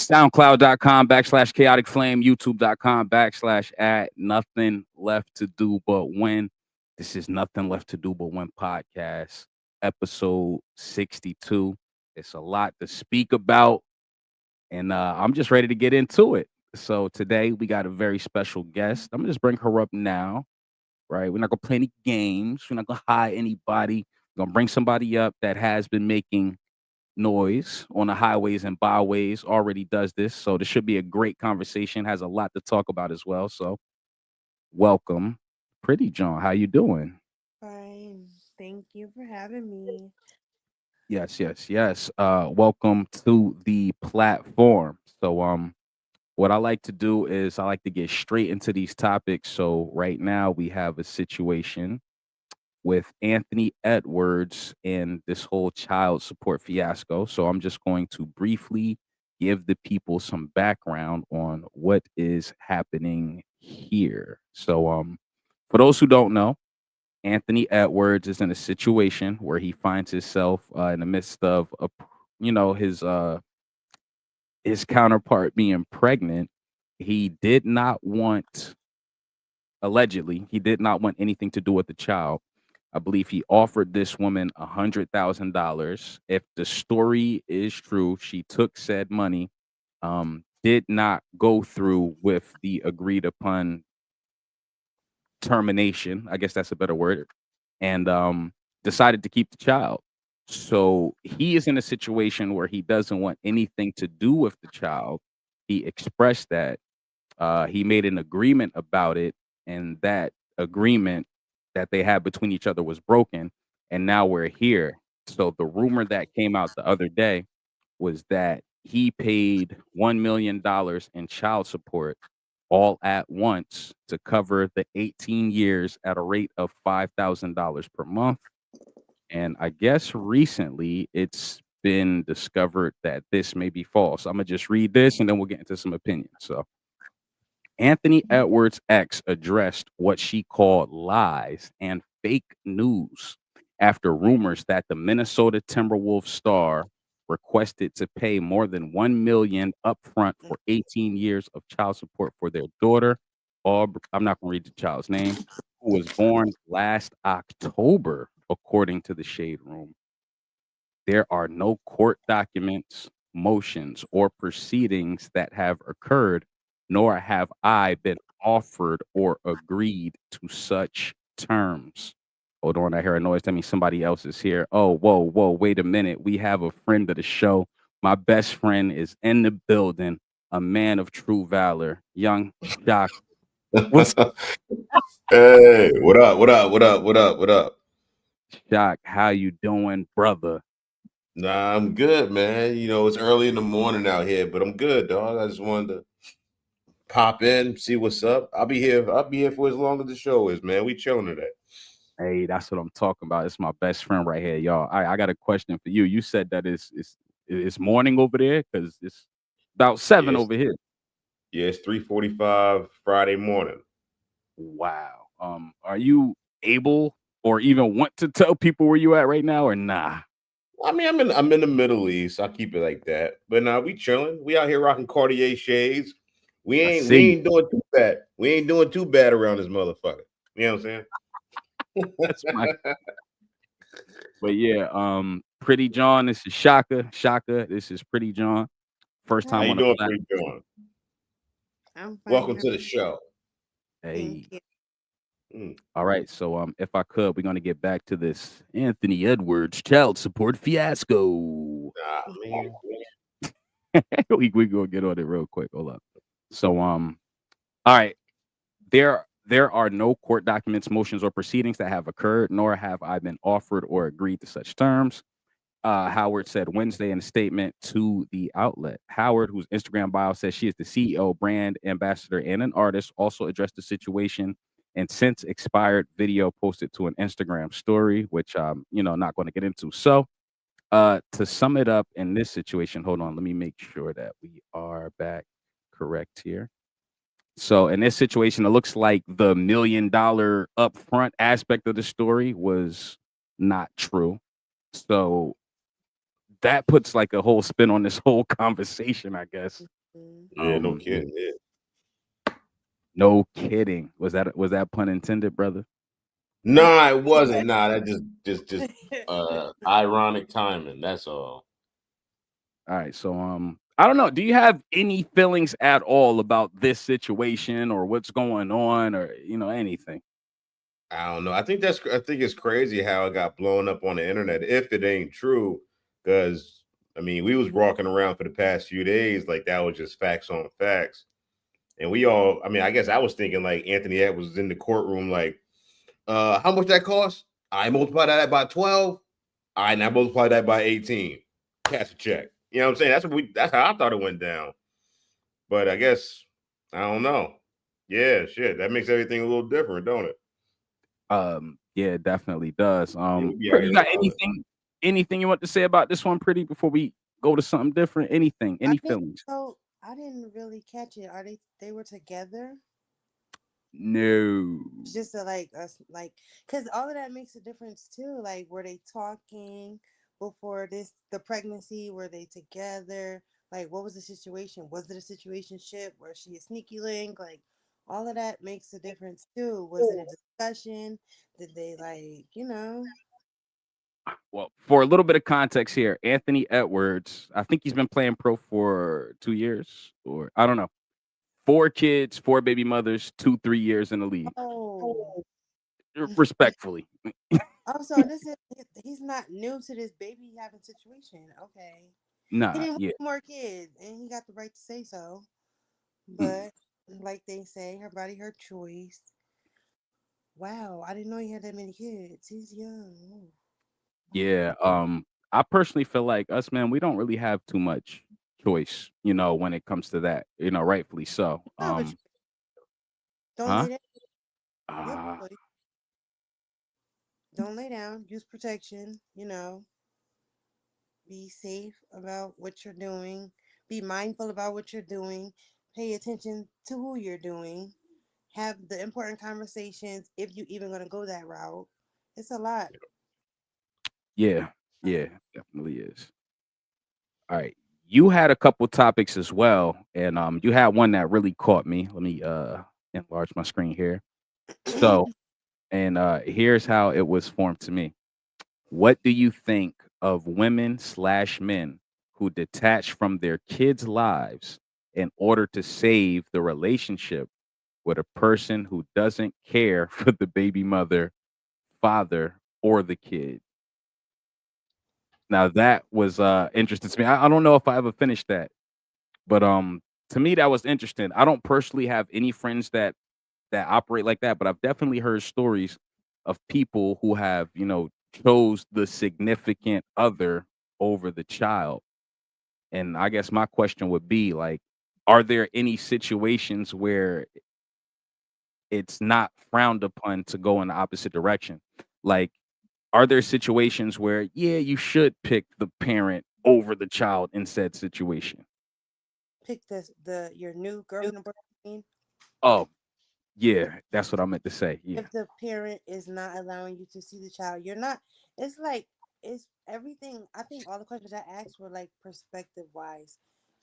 SoundCloud.com/chaotic flame, YouTube.com/@ nothing left to do but win. This is Nothing Left to Do But Win podcast, episode 62. It's a lot to speak about, and I'm just ready to get into it. So today we got a very special guest. I'm gonna just bring her up now, right? We're not gonna play any games. We're not gonna hide anybody. We're gonna bring somebody up that has been making noise on the highways and byways, already does this. So this should be a great conversation, has a lot to talk about as well. So welcome, Pretty John. How you doing? Fine. Thank you for having me. Yes. Welcome to the platform. So what I like to do is I like to get straight into these topics. So right now we have a situation with Anthony Edwards and this whole child support fiasco. So I'm just going to briefly give the people some background on what is happening here. So for those who don't know, Anthony Edwards is in a situation where he finds himself in the midst of his counterpart being pregnant. He did not want allegedly, he did not want anything to do with the child. I believe he offered this woman $100,000. If the story is true, she took said money, did not go through with the agreed upon termination. I guess that's a better word, and decided to keep the child. So he is in a situation where he doesn't want anything to do with the child. He expressed that. He made an agreement about it, and that agreement that they had between each other was broken, and now we're here. So the rumor that came out the other day was that he paid $1 million in child support all at once to cover the 18 years at a rate of $5,000 per month. And I guess recently it's been discovered that this may be false. I'm gonna just read this and then we'll get into some opinions. So Anthony Edwards' ex addressed what she called lies and fake news after rumors that the Minnesota Timberwolves star requested to pay more than 1 million upfront for 18 years of child support for their daughter. I'm not going to read the child's name, who was born last October, according to the Shade Room. There are no court documents, motions, or proceedings that have occurred, nor have I been offered or agreed to such terms. Hold on, I hear a noise. That means somebody else is here. Oh, whoa, wait a minute. We have a friend of the show. My best friend is in the building, a man of true valor, young Doc. What's Hey, what up? What up? What up? What up? What up? Doc? How you doing, brother? Nah, I'm good, man. You know, it's early in the morning out here, but I'm good, dog. I just wanted to pop in, see what's up. I'll be here. I'll be here for as long as the show is, man. We chilling today. Hey, that's what I'm talking about. It's my best friend right here, y'all. I got a question for you. You said that it's morning over there because it's about 7 Yes, over here. yeah, it's 3:45 Friday morning. Wow. Are you able or even want to tell people where you at right now or nah? I mean, I'm in the Middle East. I keep it like that. But nah, we chilling. We out here rocking Cartier shades. We I ain't we see. ain't doing too bad. We ain't doing too bad around this motherfucker. You know what I'm That's my saying? but yeah, Pretty John, this is Shaka. Shaka, this is Pretty John. First How time Hi. you on the doing, platform. Pretty John? I'm fine. Welcome to the show. Thank Hey. you. Mm. All right, so if I could, we're gonna get back to this Anthony Edwards child support fiasco. Nah, man. we gonna get on it real quick. Hold up. So all right. There are no court documents, motions, or proceedings that have occurred, nor have I been offered or agreed to such terms. Howard said Wednesday in a statement to the outlet. Howard, whose Instagram bio says she is the CEO, brand ambassador, and an artist, also addressed the situation and since expired video posted to an Instagram story, which not going to get into. So to sum it up in this situation, hold on, let me make sure that we are back correct here. So in this situation, it looks like the $1 million upfront aspect of the story was not true. So that puts like a whole spin on this whole conversation, I guess. Mm. Yeah, no Yeah, kidding. Yeah. no kidding. Was that pun intended, brother? Nah, it wasn't. Nah, that just ironic timing. That's all. All right, so I don't know. Do you have any feelings at all about this situation or what's going on or anything? I don't know. I think it's crazy how it got blown up on the internet. If it ain't true, because I mean, we was walking around for the past few days like that was just facts on facts, and we all. I mean, I guess I was thinking like Anthony Edwards was in the courtroom, like, how much that cost? I multiply that by 12. I now multiply that by 18. Cash a check. You know what I'm saying? That's how I thought it went down. But I guess I don't know. Yeah, shit. That makes everything a little different, don't it? Yeah, it definitely does. Yeah, we be out Pretty, here you got wilding. anything you want to say about this one, Pretty, before we go to something different? Anything, I any didn't feelings? so I didn't really catch it. Are they were together? No. It's just a, like us like because all of that makes a difference too. Like were they talking before the pregnancy? Were they together? Like what was the situation? Was it a situationship? Was she a sneaky link? Like all of that makes a difference too. Was it a discussion? Did they Well, for a little bit of context here, Anthony Edwards, I think he's been playing pro for 2 years, or I don't know. 4 kids, 4 baby mothers, 2, 3 years in the league. Oh. Respectfully, Oh, so this is he's not new to this baby having situation. Okay. He nah, didn't want yeah. more kids and he got the right to say so. Mm. But like they say, her body, her choice. Wow, I didn't know he had that many kids. He's young. Ooh, wow. Yeah, I personally feel like us men, we don't really have too much choice, when it comes to that, rightfully so. You have a choice. Don't Huh? lay down. You have Uh, a choice. Don't lay down. Use protection. Be safe about what you're doing. Be mindful about what you're doing. Pay attention to who you're doing. Have the important conversations if you even gonna go that route. It's a lot. yeah, yeah, definitely is. All right. You had a couple topics as well, and you had one that really caught me. Let me enlarge my screen here. So, and here's how it was formed to me. What do you think of women/men who detach from their kids' lives in order to save the relationship with a person who doesn't care for the baby mother, father, or the kid? Now that was interesting to me. I don't know if I ever finished that, but to me that was interesting. I don't personally have any friends that operate like that, but I've definitely heard stories of people who have, chose the significant other over the child. And I guess my question would be like, are there any situations where it's not frowned upon to go in the opposite direction? Like, are there situations where, yeah, you should pick the parent over the child in said situation? Pick the your new girlfriend or boyfriend. Oh, yeah, that's what I meant to say. Yeah. If the parent is not allowing you to see the child, you're not. It's like it's everything. I think all the questions I asked were like perspective wise,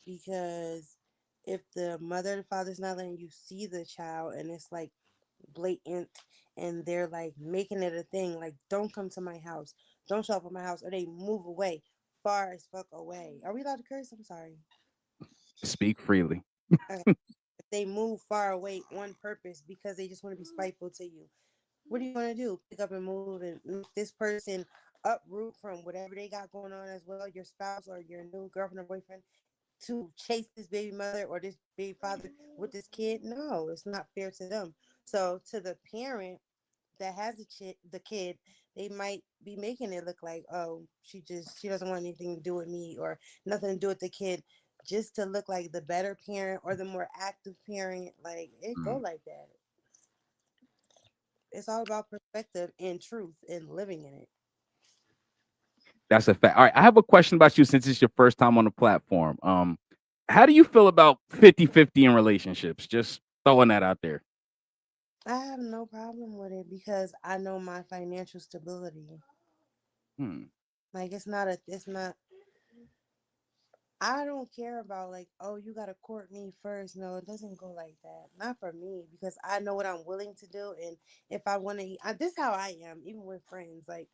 because if the mother and father's not letting you see the child and it's like blatant and they're like making it a thing, like don't come to my house, don't show up at my house, or they move away, far as fuck away. Are we allowed to curse? I'm sorry. Speak freely. Okay. If they move far away on purpose because they just want to be spiteful to you, what are you going to do? Pick up and move and make this person uproot from whatever they got going on as well, your spouse or your new girlfriend or boyfriend, to chase this baby mother or this baby father with this kid? No, it's not fair to them. So to the parent that has the kid, they might be making it look like, oh, she doesn't want anything to do with me or nothing to do with the kid, just to look like the better parent or the more active parent. Like it go Mm, like that. It's all about perspective and truth and living in it. that's a fact. All right, I have a question about you since it's your first time on the platform. How do you feel about 50-50 in relationships? Just throwing that out there. I have no problem with it because I know my financial stability. Hmm. Like it's not I don't care about like, oh, you gotta court me first. No, it doesn't go like that. Not for me because I know what I'm willing to do, and if I want to eat, this is how I am. Even with friends, like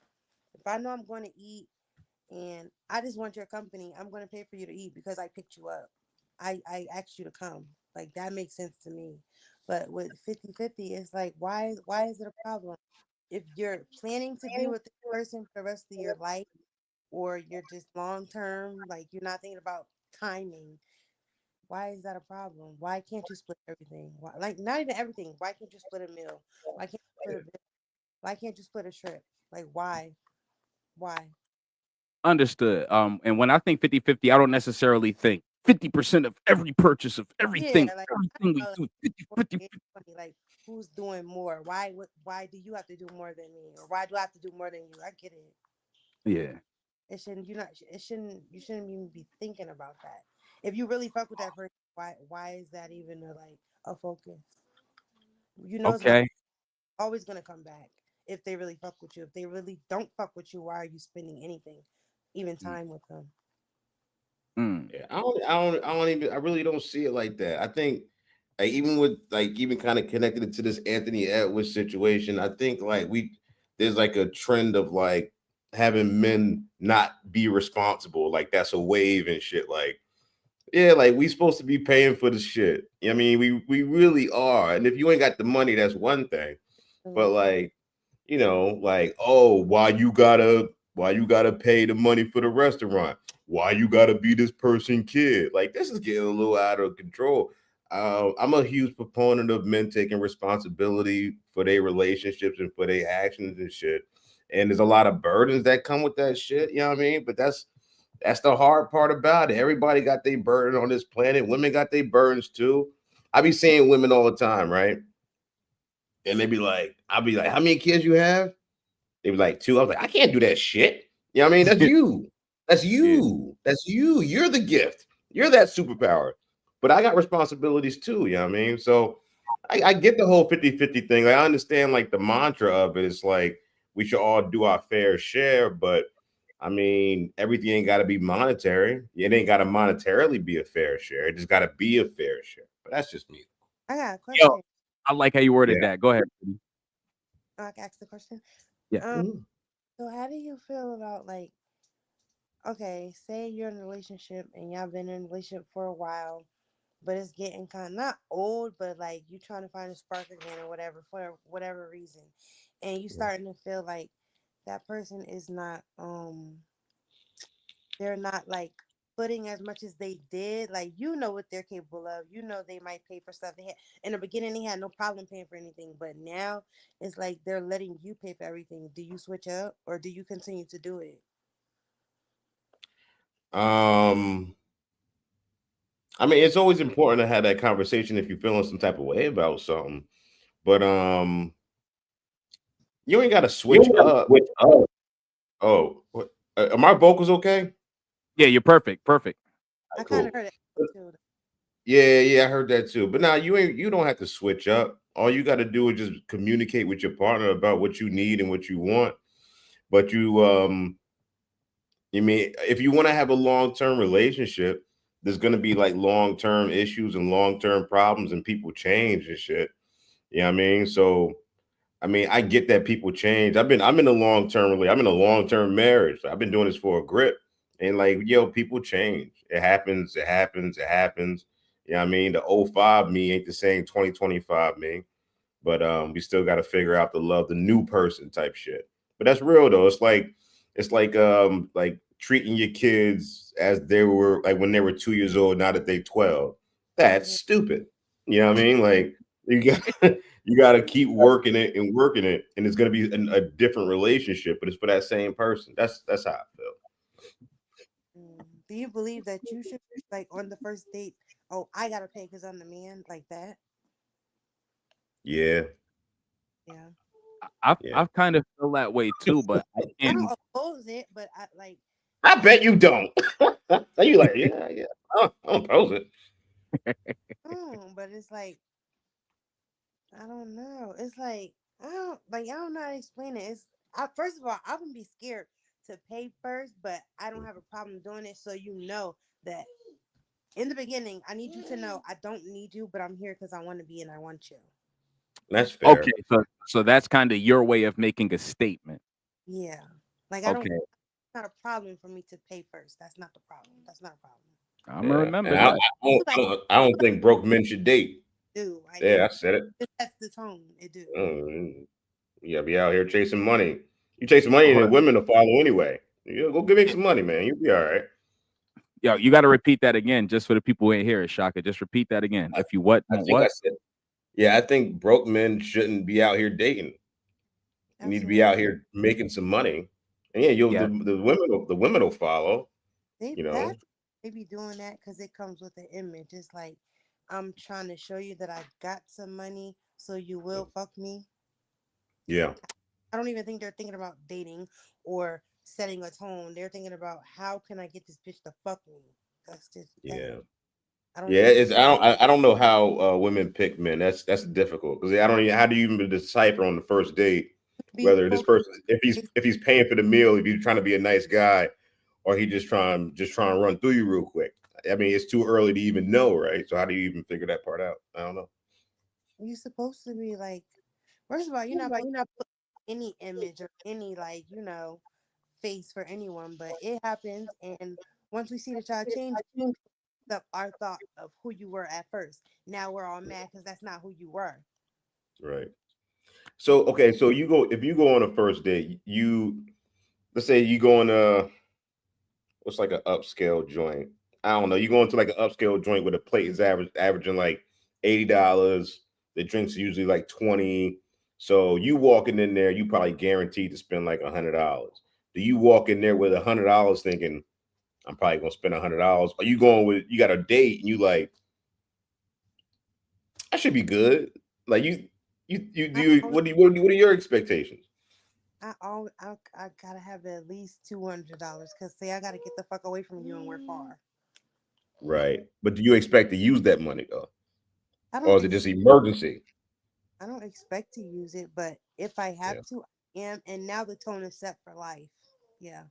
if I know I'm going to eat, and I just want your company, I'm going to pay for you to eat because I picked you up. I asked you to come. Like that makes sense to me. But with 50-50, it's like why is it a problem? If you're planning to be with this person for the rest of your life, or you're just long term, like you're not thinking about timing, why is that a problem? Why can't you split everything? Why, like not even everything. Why can't you split a meal? Why can't you split a bill? Why can't you split a trip? Like why? Why? Understood. And when I think 50-50, I don't necessarily think 50% of every purchase of Yeah, everything, like I everything we know, like do, 50, 40, 50, 80, 20, like who's doing more? Why? Why do you have to do more than me, or why do I have to do more than you? I get it. yeah. It shouldn't. You not. It shouldn't. You shouldn't even be thinking about that. If you really fuck with that person, why is that even a focus? You know, it's not Okay. always gonna come back if they really fuck with you. If they really don't fuck with you, why are you spending anything, even time with them? Mm. Yeah, I don't even, I really don't see it like that. I think, like, even with like even kind of connected it to this Anthony Edwards situation, I think like there's like a trend of like having men not be responsible, like that's a wave and shit. Like, yeah, like we supposed to be paying for the shit. I mean, we really are. And if you ain't got the money, that's one thing. But Mm-hmm. like, like, oh, why you gotta pay the money for the restaurant? Why you gotta be this person kid? Like this is getting a little out of control. I'm a huge proponent of men taking responsibility for their relationships and for their actions and shit. And there's a lot of burdens that come with that shit. You know what I mean? But that's the hard part about it. Everybody got their burden on this planet. Women got their burdens too. I be seeing women all the time, right? And they be like, I'll be like, how many kids you have? They was like, two. I was like, I can't do that shit. You know what I mean? That's you. That's Yeah. you. That's you. You're the gift. You're that superpower. But I got responsibilities too. You know what I mean? So I get the whole 50-50 thing. Like, I understand like the mantra of it. It's like we should all do our fair share, but I mean, everything ain't got to be monetary. It ain't got to monetarily be a fair share. It just got to be a fair share. But that's just me. I got a Yo, question. I like how you worded Yeah. that. Go ahead. I can ask the question. Yeah. Um, Mhm. so how do you feel about like, okay, say you're in a relationship and y'all been in a relationship for a while, but it's getting kind of not old, but like you trying to find a spark again or whatever for whatever reason, and you starting to feel like that person is not they're not like putting as much as they did. Like you know what they're capable of. You know they might pay for stuff. They had in the beginning they had no problem paying for anything, but now it's like they're letting you pay for everything. Do you switch up or do you continue to do it? Um, I mean, it's always important to have that conversation if you're feeling some type of way about something. But you ain't got to You switch gotta up. switch up. Oh, are my vocals okay? Yeah, you're perfect. Perfect. I kind of Cool. heard it too. Yeah, yeah, I heard that too. But now you don't have to switch up. All you got to do is just communicate with your partner about what you need and what you want. But you mean if you want to have a long-term relationship, there's going to be like long-term issues and long-term problems and people change and shit. You know what I mean? So I mean, I get that people change. I'm in a I'm in a long-term marriage. I've been doing this for a grip. And like, yo, people change. It happens, it happens, it happens. You know what I mean? The '05 me ain't the same 2025 me. But we still gotta figure out the love, the new person type shit. But that's real though. It's like treating your kids as they were like when they were 2 years old, now that they 12. That's Mhm. stupid. You know what I mean? Like you got you got to keep working it and working it, and it's going to be a different relationship, but it's for that same person. That's how I feel. Do you believe that you should like on the first date? Oh, I gotta pay because I'm the man, like that. Yeah, Yeah, yeah. I've kind of feel that way too, but I I can. don't oppose it, but I like. I bet you don't. So you like, yeah, yeah. I don't oppose it. But it's like I don't know. It's like I don't know how to explain it. It's first of all, I wouldn't be scared to pay first, but I don't have a problem doing it. So you know that in the beginning, I need you to know I don't need you, but I'm here because I want to be and I want you. That's Okay, fair. so that's kind of your way of making a statement. Yeah. Like I don't Okay, it's not a problem for me to pay first. That's not the problem. That's not a problem. I'm gonna Yeah, and remember I, I that. don't, I Like don't, I don't think broke men should date. do. Like Yeah, I said it. it sets the tone. It do. Mm, you gotta be out here chasing money. You chasing money, and Or then women will follow anyway. You go make some money, man. You'll be all right. yo, you got to repeat that again, just for the people who ain't hear it, Shaka. Just repeat that again. I, If you what I want think I what? said, yeah, I think broke men shouldn't be out here dating. You need to be out Absolutely. here making some money, and yeah, you'll Yeah. the women will follow. They You know, that they be doing that because it comes with an image. It's like I'm trying to show you that I got some money, so you will fuck me. yeah, I don't even think they're thinking about dating or setting a tone. They're thinking about how can I get this bitch to fuck me. That's just that. yeah. I don't Yeah, even. it's I don't know how women pick men. That's difficult because I don't even how do you even decipher on the first date Be whether this so. person if he's paying for the meal, if he's trying to be a nice guy, or he just trying to run through you real quick. I mean, it's too early to even know, right? So how do you even figure that part out? I don't know. You're supposed to be like. First of all, you're not supposed to put any image or any face for anyone, but it happens. And once we see the child change up our thought of who you were at first. Now we're all mad because that's not who you were. Right. So okay, so if you go on a first date, you let's say you go on a what's like an upscale joint. I don't know. You go into like an upscale joint where the plate is averaging like $80. The drinks are usually like 20. So you walking in there, you probably guaranteed to spend like $100. Do you walk in there with $100 thinking I'm probably gonna spend $100? Are you going with you got a date and you like I should be good? Like you do I you always, what are your expectations? I gotta have at least $200 because say I gotta get the fuck away from you and we're far. Right. But do you expect to use that money though? I Or don't is it ex- just emergency? I don't expect to use it, but if I Yeah, have to, I am. And now the tone is set for life. Yeah,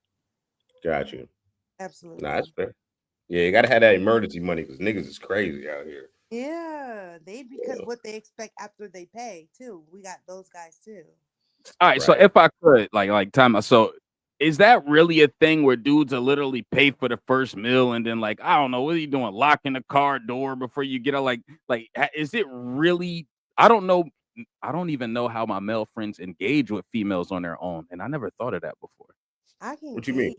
got you. Nah, that's absolutely. fair. Yeah, you gotta have that emergency money because niggas is crazy out here. Yeah, they because Yeah, what they expect after they pay too. We got those guys too. All right. So right. if I could, like time. So is that really a thing where dudes are literally pay for the first meal and then like I don't know what are you doing, locking the car door before you get out? Is it really? I don't know. I don't even know how my male friends engage with females on their own, and I never thought of that before. I can What you mean?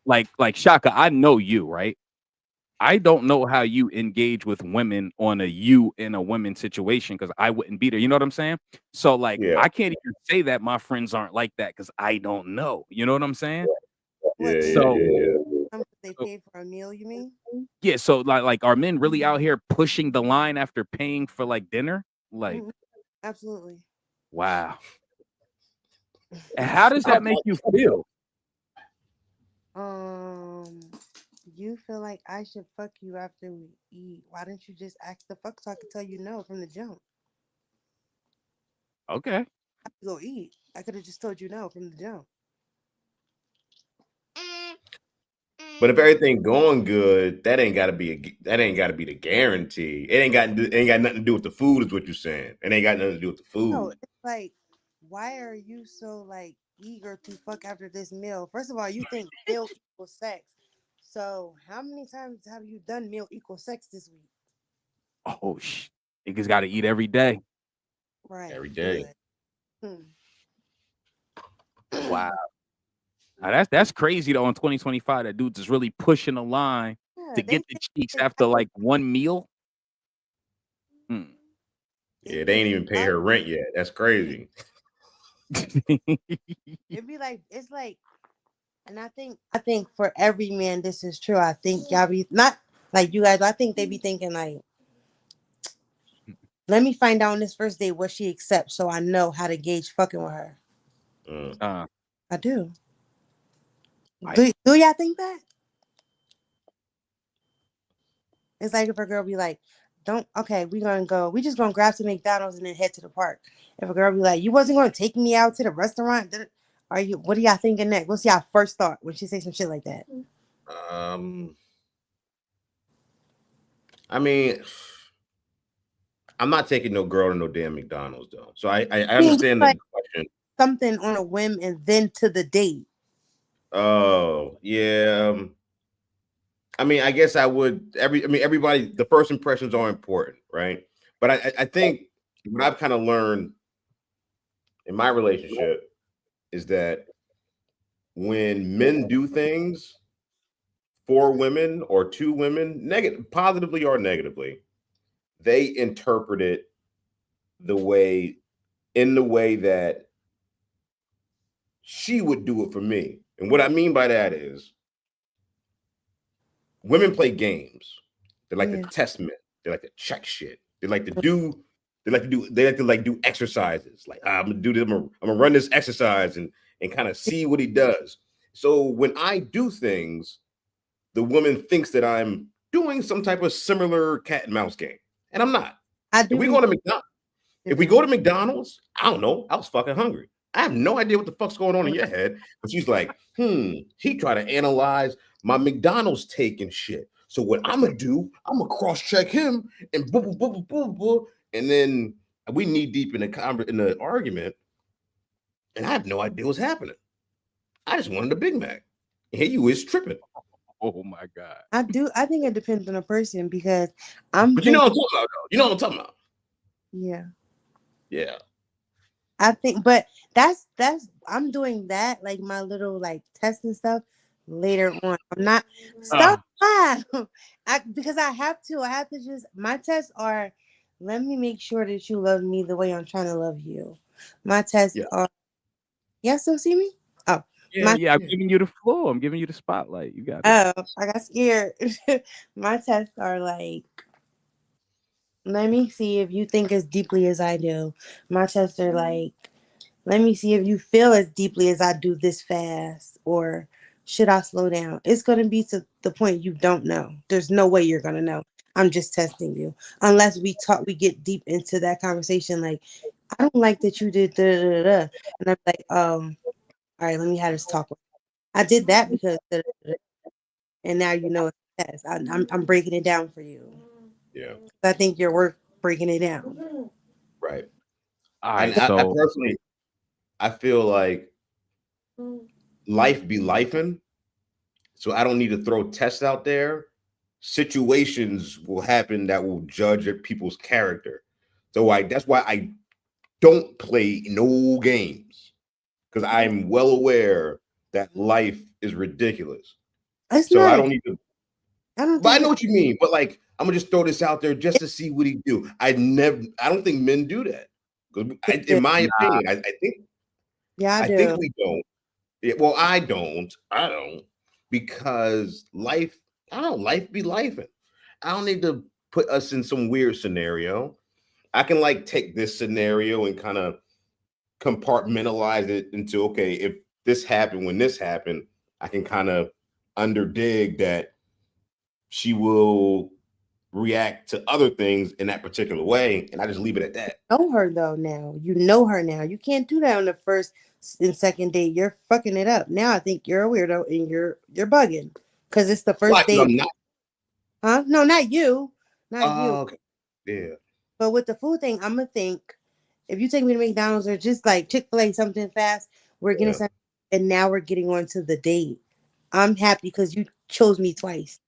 gauge. Like Shaka, I know you, right? I don't know how you engage with women on a you in a women situation because I wouldn't be there. You know what I'm saying? So like Yeah, I can't even say that my friends aren't like that because I don't know. You know what I'm saying? What yeah, they yeah, So, yeah, yeah. they so pay for a meal? You mean? yeah, so like are men really out here pushing the line after paying for like dinner? Like, Mhm. Absolutely. wow. And how does I, that make you feel? Um, you feel like I should fuck you after we eat. Why didn't you just ask the fuck so I could tell you no from the jump? Okay. I could go eat. I could have just told you no from the jump. but if everything going good, that ain't gotta be the guarantee. It ain't got nothing to do with the food, is what you're saying. It ain't got nothing to do with the No, food. it's like, why are you so like eager to fuck after this meal? First of all, you think meal equals sex. So how many times have you done meal equals sex this week? Oh niggas gotta eat every day. Right. Every day. Good. Hmm. Wow. Now that's crazy though in 2025 that dudes is really pushing the line Yeah, to they get the think cheeks it's after like one meal. Hmm. they Yeah, they think ain't it's even pay life. her rent yet. That's crazy. It'd be like it's like, and I think for every man this is true. I think y'all be not like you guys. I think they be thinking like, let me find out on this first date what she accepts, so I know how to gauge fucking with her. Mm. uh, I do. I Do y'all think that? It's like if a girl be like, "Don't okay, we gonna go. We just gonna grab some McDonald's and then head to the park." If a girl be like, "You wasn't gonna take me out to the restaurant," Are you? What are y'all thinking next? What's y'all first thought when she say some shit like that? Um, I mean, I'm not taking no girl to no damn McDonald's though. So I I mean, understand the like question. something on a whim and then to the date. Oh yeah. I mean, I guess I would. I mean, everybody. The first impressions are important, right? But I think what I've kind of learned in my relationship is that when men do things for women or to women, negative, positively or negatively, they interpret it the way in the way that she would do it for me. And what I mean by that is women play games. They like to Yeah. test men. They like to check shit. They like to do. They like to do. They like to do exercises. Like I'm gonna do this. I'm gonna run this exercise and kind of see what he does. So when I do things, the woman thinks that I'm doing some type of similar cat and mouse game, and I'm not. I If do we think go to McDonald's, if we different. go to McDonald's, I don't know. I was fucking hungry. I have no idea what the fuck's going on in your head. But she's like, he tried to analyze my McDonald's take and shit. So what I'm gonna do, I'm gonna cross-check him and boo boo boo boo boo boo. And then we knee deep in the argument, and I have no idea what's happening. I just wanted a Big Mac. And here you is tripping. Oh my god. I do. I think it depends on the person because I'm But you know what thinking, I'm talking about, though. You know what I'm talking about. yeah. Yeah. I think, but that's I'm doing that like my little like test and stuff later on. I'm not stop. Uh, I because I have to. I have to just my tests are. Let me make sure that you love me the way I'm trying to love you. My tests Yeah. are. Y'all still see me? Oh, yeah, my yeah. I'm Yeah. giving you the floor. I'm giving you the spotlight. You got it. oh, I got scared. My tests are like. Let me see if you think as deeply as I do. My tests are like. Let me see if you feel as deeply as I do this fast, or should I slow down? It's going to be to the point you don't know. There's no way you're going to know. I'm just testing you. Unless we talk, we get deep into that conversation. Like, I don't like that you did da da da. Da. And I'm like, all right, let me have this talk. I did that because, da, da, da, da. And now you know it's a test. I'm breaking it down for you. Yeah. I think you're worth breaking it down. Right. All And right. I So personally, I feel like life be lifing. So I don't need to throw tests out there. Situations will happen that will judge people's character. So that's why I don't play no games because I'm well aware that life is ridiculous. It's So not I a. don't need to. I don't But I think know it. what you mean. But like, I'm gonna just throw this out there just to see what he do. I don't think men do that. 'Cause in my nah. opinion, Yeah, I I think do. we don't. Yeah, well, I don't. I don't because life. I don't. Life be life. I don't need to put us in some weird scenario. I can like take this scenario and kind of compartmentalize it into okay, if this happened when this happened, I can kind of underdig that she will react to other things in that particular way, and I just leave it at that. Know her though now. You know her now. You can't do that on the first and second date. You're fucking it up. Now I think you're a weirdo and you're bugging. Cause it's the Why? first 'Cause date. I'm not. Huh? No, not you. Not you. Okay. Yeah. But with the food thing, I'm gonna think if you take me to McDonald's or just like Chick-fil-A something fast, we're getting Yeah. something and now we're getting on to the date. I'm happy because you chose me twice.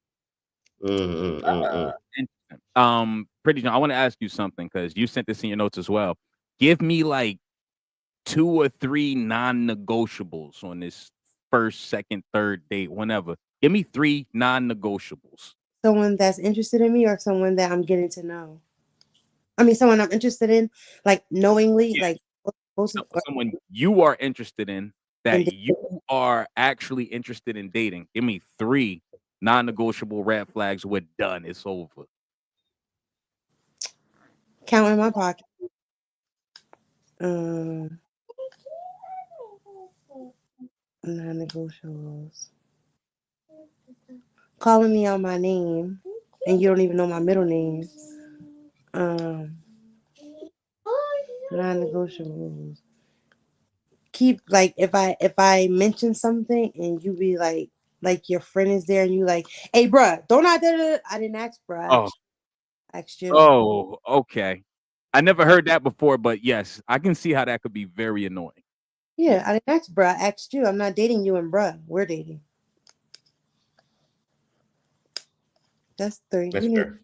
Mm. Interesting. Pretty John, I want to ask you something because you sent this in your notes as well. Give me like 2 or 3 non-negotiables on this first, second, third date, whenever. Give me 3 non-negotiables. Someone that's interested in me or someone that I'm getting to know. I mean someone I'm interested in, like knowingly, Yeah, like both of someone you are interested in that and you are actually interested in dating. Give me 3 non-negotiable red flags. We're done. It's over. count in my pocket. Um, non-negotiables. Calling me out my name, and you don't even know my middle name. Um, non-negotiables. keep like if I mention something and you be like your friend is there and you like, hey, bruh, don't I did it? I didn't ask, bruh. Oh, I asked you. oh, okay. I never heard that before, but yes, I can see how that could be very annoying. Yeah, Yeah, I didn't ask, bruh. I asked you. I'm not dating you and bruh. We're dating. That's three. That's You need. fair.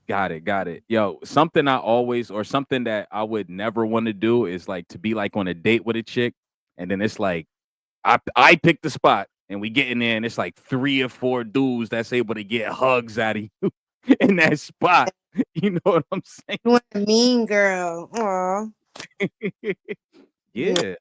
got it. Yo, something I always or something that I would never want to do is like to be like on a date with a chick, and then it's like I pick the spot and we get in there and it's like 3 or 4 dudes that's able to get hugs out of you in that spot. You know what I'm saying? You want a mean girl. Aw. Yeah. Yeah,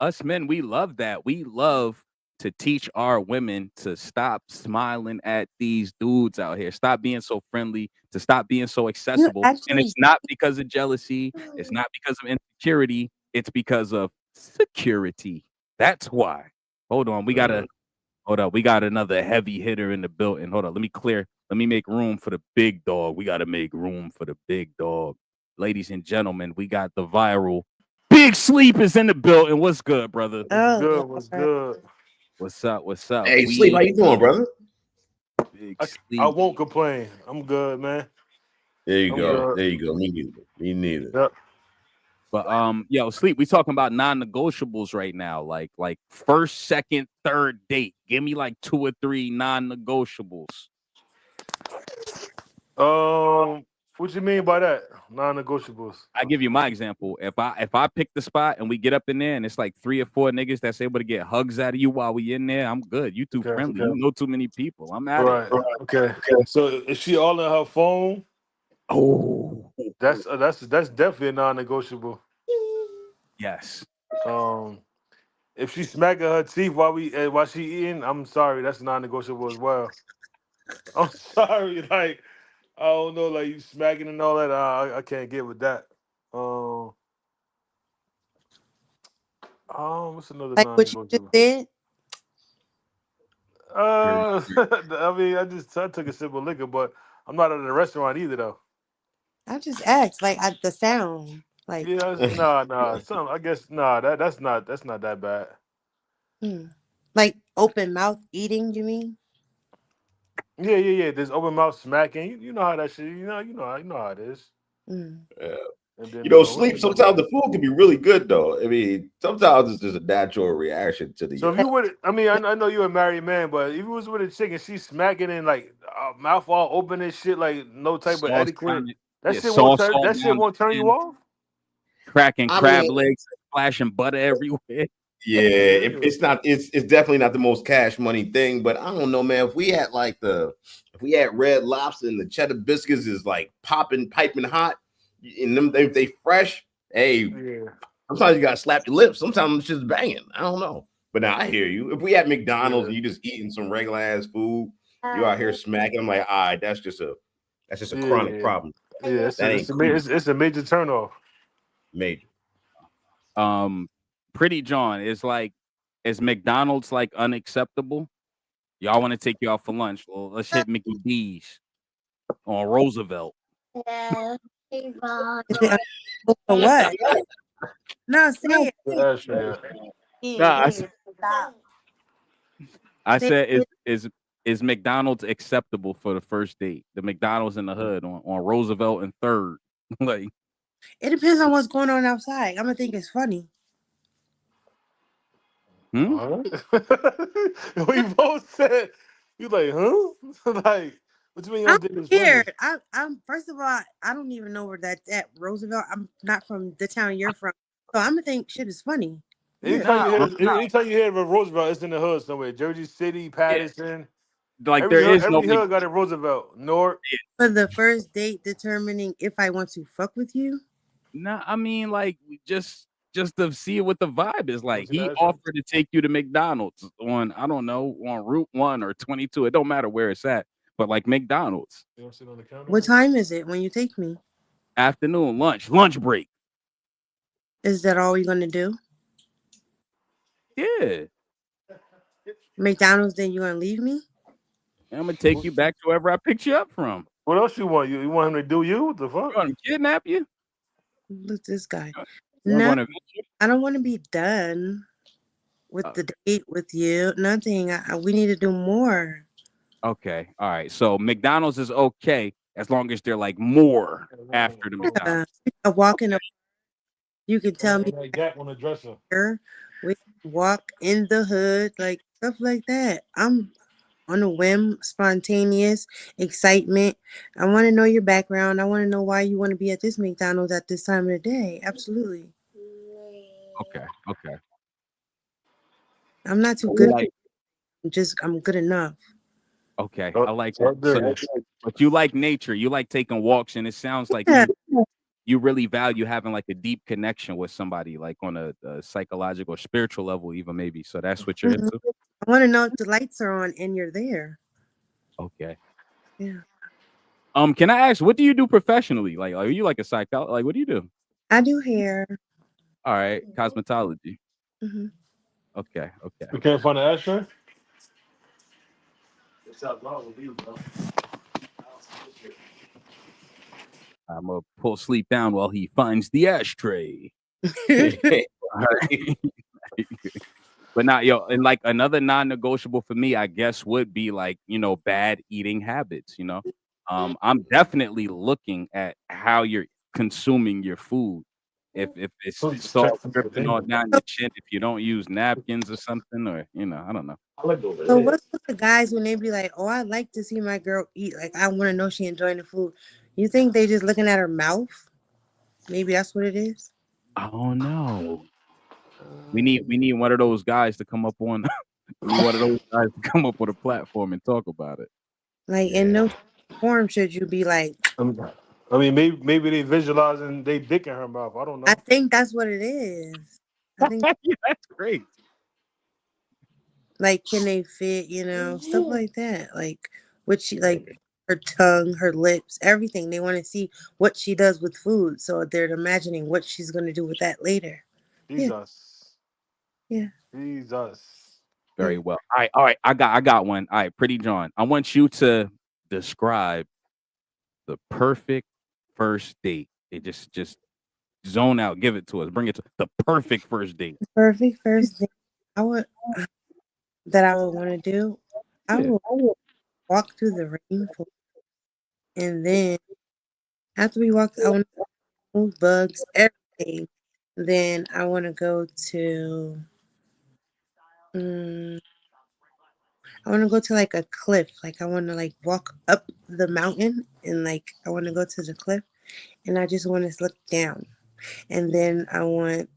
us men, we love that. We love to teach our women to stop smiling at these dudes out here. Stop being so friendly, to stop being so You accessible. And actually. it's not because of jealousy, it's not because of insecurity, it's because of security. That's why. Hold on, we gotta Mm. hold up. We got another heavy hitter in the building. Hold on, let me make room for the big dog. We gotta make room for the big dog. Ladies and gentlemen, we got the viral Big Sleep is in the building. What's good, brother? What's Oh good? What's Lord. good? What's up? What's up? Hey, Sleep, how We you doing, brother? Big I Sleep. won't complain. I'm good, man. There you I'm go. good. There you go. Me neither. Me neither. Yep. But yo, Sleep, we talking about non-negotiables right now. Like first, second, third date. Give me like 2 or 3 non-negotiables. What you mean by that? Non-negotiables. I give you my example. If I pick the spot and we get up in there and it's like 3 or 4 niggas that's able to get hugs out of you while we in there, I'm good. You too Okay. friendly. You know too many people. I'm at it. Right. Okay. So is she all in her phone? Oh That's definitely a non-negotiable. yes. Um, if she's smacking her teeth while she eating, I'm sorry, that's non-negotiable as well. I'm sorry, like I don't know, like you smacking and all that. I can't get with that. Um, what's another Like what you just non-negotiable? did. Very true. I mean, I took a sip of liquor, but I'm not at a restaurant either, though. I just asked, like at the sound. Like, Yeah, nah. Some, I guess, nah. That's not that bad. hmm. Like open mouth eating, you mean? Yeah. There's open mouth smacking. You know how that shit. You know how it is. Mm. Yeah. And then what's Sleep. another? Sometimes the food can be really good, though. I mean, sometimes it's just a natural reaction to the. So if you would, I mean, I know you're a married man, but if you was with a chick and she's smacking and like mouth all open and shit, like no type of Sauce etiquette, down it. that Yeah, shit won't sauce turn. all That shit down won't turn the you chin, off. cracking I crab mean, legs, splashing butter everywhere. yeah, Yeah. it's not. It's definitely not the most cash money thing, but I don't know, man. If we had Red Lobster and the cheddar biscuits is like popping, piping hot, and them they fresh. Hey, Yeah. sometimes you gotta slap your lips. Sometimes it's just banging. I don't know. But now I hear you. If we had McDonald's Yeah. and you just eating some regular ass food, you out here smacking. I'm like, all right, that's just a chronic Yeah. problem. Yeah. It's That a, ain't it's a, ma- cool. it's a major turnoff. Major. Um, Pretty John is McDonald's like unacceptable? Y'all want to take y'all for lunch? Well, let's hit Mickey D's on Roosevelt. Is it unacceptable for what? No, say it. That's yeah. Nah, Stop. I Say said it. is McDonald's acceptable for the first date? The McDonald's in the hood on Roosevelt and Third. Like, It depends on what's going on outside. I'm gonna think it's funny. hmm? Huh? We both said you like, huh? Like, what you mean you I'm don't think it's funny? scared. I'm first of all, I don't even know where that's at. Roosevelt. I'm not from the town you're from, so I'm gonna think shit is funny. Yeah. Nah, Anytime you hear of a Roosevelt, it's in the hood somewhere. Jersey City, yeah, Patterson, like every there hood, is no every hood got a Roosevelt. North. For the first date, determining if I want to fuck with you. nah, I mean, like, just to see what the vibe is Want like. to see the He action? offered to take you to McDonald's on, I don't know, on Route 1 or 22. It don't matter where it's at, but like McDonald's. You want to sit on the counter? What time is it when you take me? Afternoon, lunch break. Is that all you're gonna do? Yeah. McDonald's, then you're gonna leave me? I'm gonna take What you back to wherever I picked you up from. what else you want? You want him to do you? What the fuck? You want him to kidnap you? Look, this guy. You wanna go No, on an adventure? I don't want to be done with Uh, the date with you. Nothing. We need to do more. okay, alright, so McDonald's is okay as long as they're, like, more after the Yeah. McDonald's. I walk in. Okay, You can tell me And that gap on the dresser. where we walk in the hood, like stuff like that. I'm on a whim, spontaneous excitement. I want to know your background. I want to know why you want to be at this McDonald's at this time of the day. Absolutely. okay, okay. I'm not too So you good. like I'm good enough. okay, I So, like that. so So there. but you like nature, you like taking walks, and it sounds like Yeah. you really value having, like, a deep connection with somebody, like, on a psychological or spiritual level even maybe, so that's what you're Mhm. into? I want to know if the lights are on and you're there. Okay. Yeah. Can I ask, what do you do professionally? Like, are you like a like, what do you do? I do hair. Alright, cosmetology. Hmm. Okay, okay. You can't find the ashtray? Imma pull Sleep down while he finds the ashtray. Alright. But not yo, and, like, another non-negotiable for me, I guess, would be, like, bad eating habits, you know? I'm definitely looking at how you're consuming your food. If it's Please salt check some dripping all thing. down your chin, if you don't use napkins or something or, I don't know. I like over So there. what's with the guys when they be like, "Oh, I like to see my girl eat. Like, I want to know she enjoying the food." You think they just looking at her mouth? Maybe that's what it is. I don't know. We need one of those guys to come up on we need one of those guys to come up with a platform and talk about it. Like, in Yeah. no form should you be like. Maybe they visualizing they dick in her mouth. I don't I know. think that's what it is. I think Yeah, that's great. like, can they fit? Stuff like that. Like, what she like. Her tongue, her lips, everything. They want to see what she does with food, so they're imagining what she's gonna do with that later. Yeah, Jesus. yeah, Jesus. Very yeah. well. Alright, I got one. Alright, Pretty John, I want you to describe the perfect first date. Just zone out, give it to us, bring it to the perfect first date. Perfect first thing I would that I would want to do. I Yeah. would walk through the rainforest, and then after we walk, I want to move bugs, everything. Then I want to go to. mm, I want to go to like a cliff. Like, I want to like walk up the mountain, and like I want to go to the cliff, and I just want to look down. And then I want.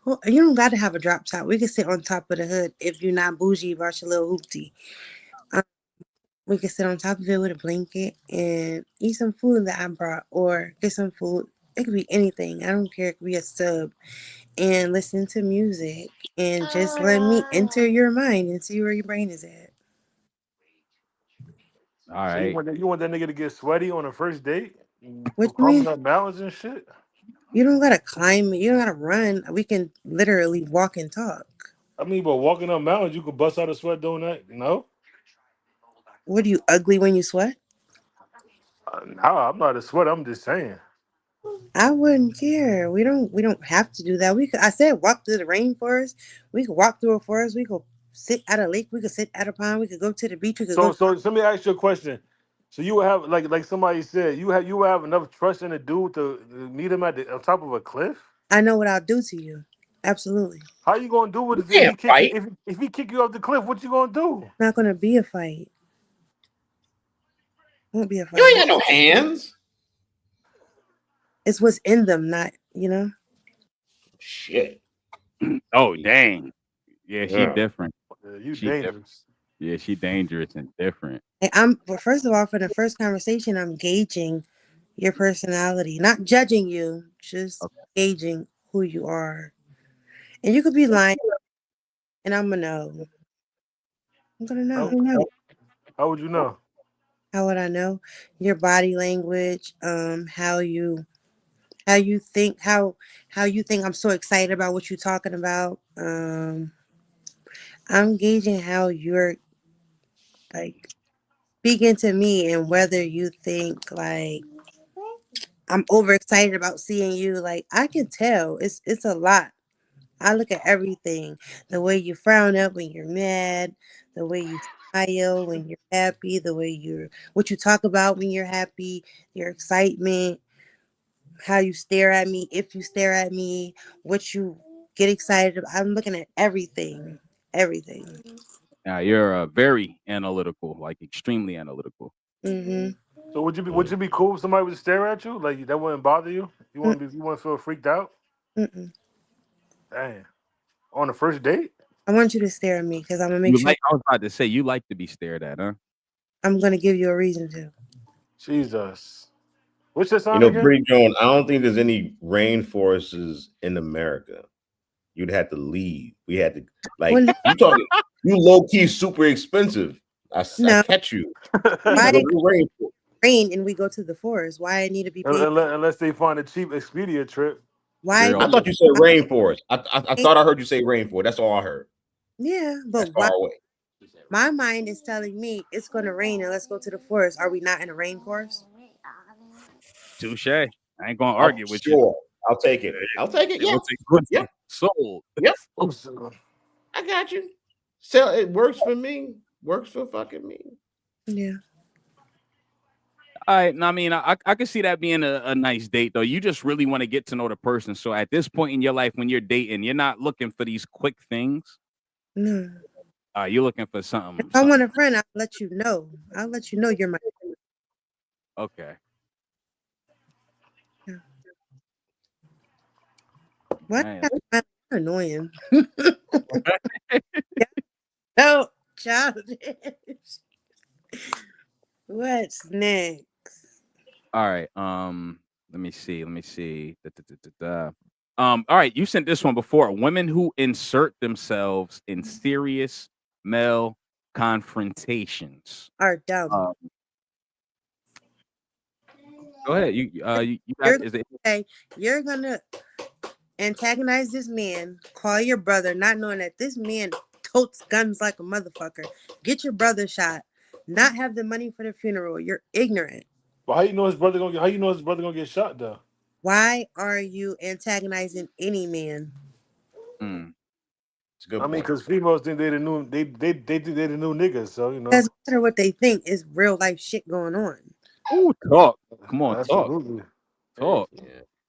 Well, you don't got to have a drop top. We can sit on top of the hood if you're not bougie about your little hoopty. Um, we can sit on top of it with a blanket and eat some food that I brought, or get some food. It could be anything. I don't care. It could be a sub, and listen to music, and just let me enter your mind and see where your brain is at. So you Alright. want that nigga to get sweaty on a first date? What you mean? Climbing up mountains and shit? You don't gotta climb. You don't gotta run. We can literally walk and talk. I mean, but walking up mountains, you could bust out a sweat doing that. No, What are you, ugly when you sweat? nah, I'm not a sweat. I'm just saying. I wouldn't care. We don't have to do that. We could. I said walk through the rainforest. We could walk through a forest. We could sit at a lake. We could sit at a pond. We could go to the beach. We could So, go. let me ask you a question. So you would have like somebody said, you would have enough trust in a dude to meet him on top of a cliff. I know what I'll do to you. Absolutely. How you gonna do it You if can't he kick you fight. if he kick you off the cliff? What you gonna do? Not gonna be a fight. Won't be a You ain't fight. got no hands. It's what's in them, not. Shit. Oh, dang. Yeah, she Yeah. different. You She different. dangerous. Yeah, she dangerous and different. But first of all, for the first conversation, I'm gauging your personality, not judging you, just Okay. gauging who you are. And you could be lying, and I'm gonna know. I'm gonna know. How, how would you know? How would I know? Your body language, how you think, how you think I'm so excited about what you're talking about. I'm gauging how you're like speaking to me, and whether you think like I'm overexcited about seeing you. Like I can tell, it's a lot. I look at everything, the way you frown up when you're mad, the way you smile when you're happy, the way you're what you talk about when you're happy, your excitement, how you stare at me, if you stare at me, what you get excited about. I'm looking at everything, everything. Now you're very analytical, like extremely analytical. Mm-hmm. So would you be cool if somebody would stare at you? Like that wouldn't bother you? You wouldn't feel freaked out? Mm-mm. Dang. On the first date? I want you to stare at me because I'm gonna make You sure like? I was about to say you like to be stared at, huh? I'm gonna give you a reason to. Jesus. What's your sign again? Pretty Joan, I don't think there's any rainforests in America. You'd have to leave. We had to Well, like you talking. You low key super expensive. I no, catch you. You why gotta go it to the rainforest. rain and we go to the forest? Why I need to be paid? Unless they find a cheap Expedia trip. Why Girl, I do thought you said why rainforest. I thought I heard you say rainforest. That's all I heard. yeah, That's but why far away. my mind is telling me it's gonna rain and let's go to the forest. Are we not in a rainforest? touche. I ain't gonna I'm argue with you. sure. I'll take it. I'll take it. They Yeah. will take good Yep. sold. Yep. I'm so- I got you. So it works for me. Works for fucking me. Yeah. All right, I mean, I can see that being a nice date though. You just really want to get to know the person. So at this point in your life, when you're dating, you're not looking for these quick things. No. You're looking for If something, I want something. a friend, I'll let you know. I'll let you know you're my Okay. yeah. Why All right. you gotta smile? You're annoying. Yeah. No, childish. What's next? All right. Let me see. Let me see. Da, da, da, da, da. All right. You sent this one before. Women who insert themselves in serious male confrontations. Are dumb. Uh, Go ahead. You got You're is it? okay. You're gonna antagonize this man, call your brother, not knowing that this man totes guns like a motherfucker. Get your brother shot. Not have the money for the funeral. You're ignorant. But how you know his brother gonna get shot though? Why are you antagonizing any man? Mm, It's a good I mean, point. because females think they the new they think they the new niggas, so you know. Doesn't matter what they think. It's real life shit going on. ooh, talk. Come on, talk. Absolutely. Talk. Yeah.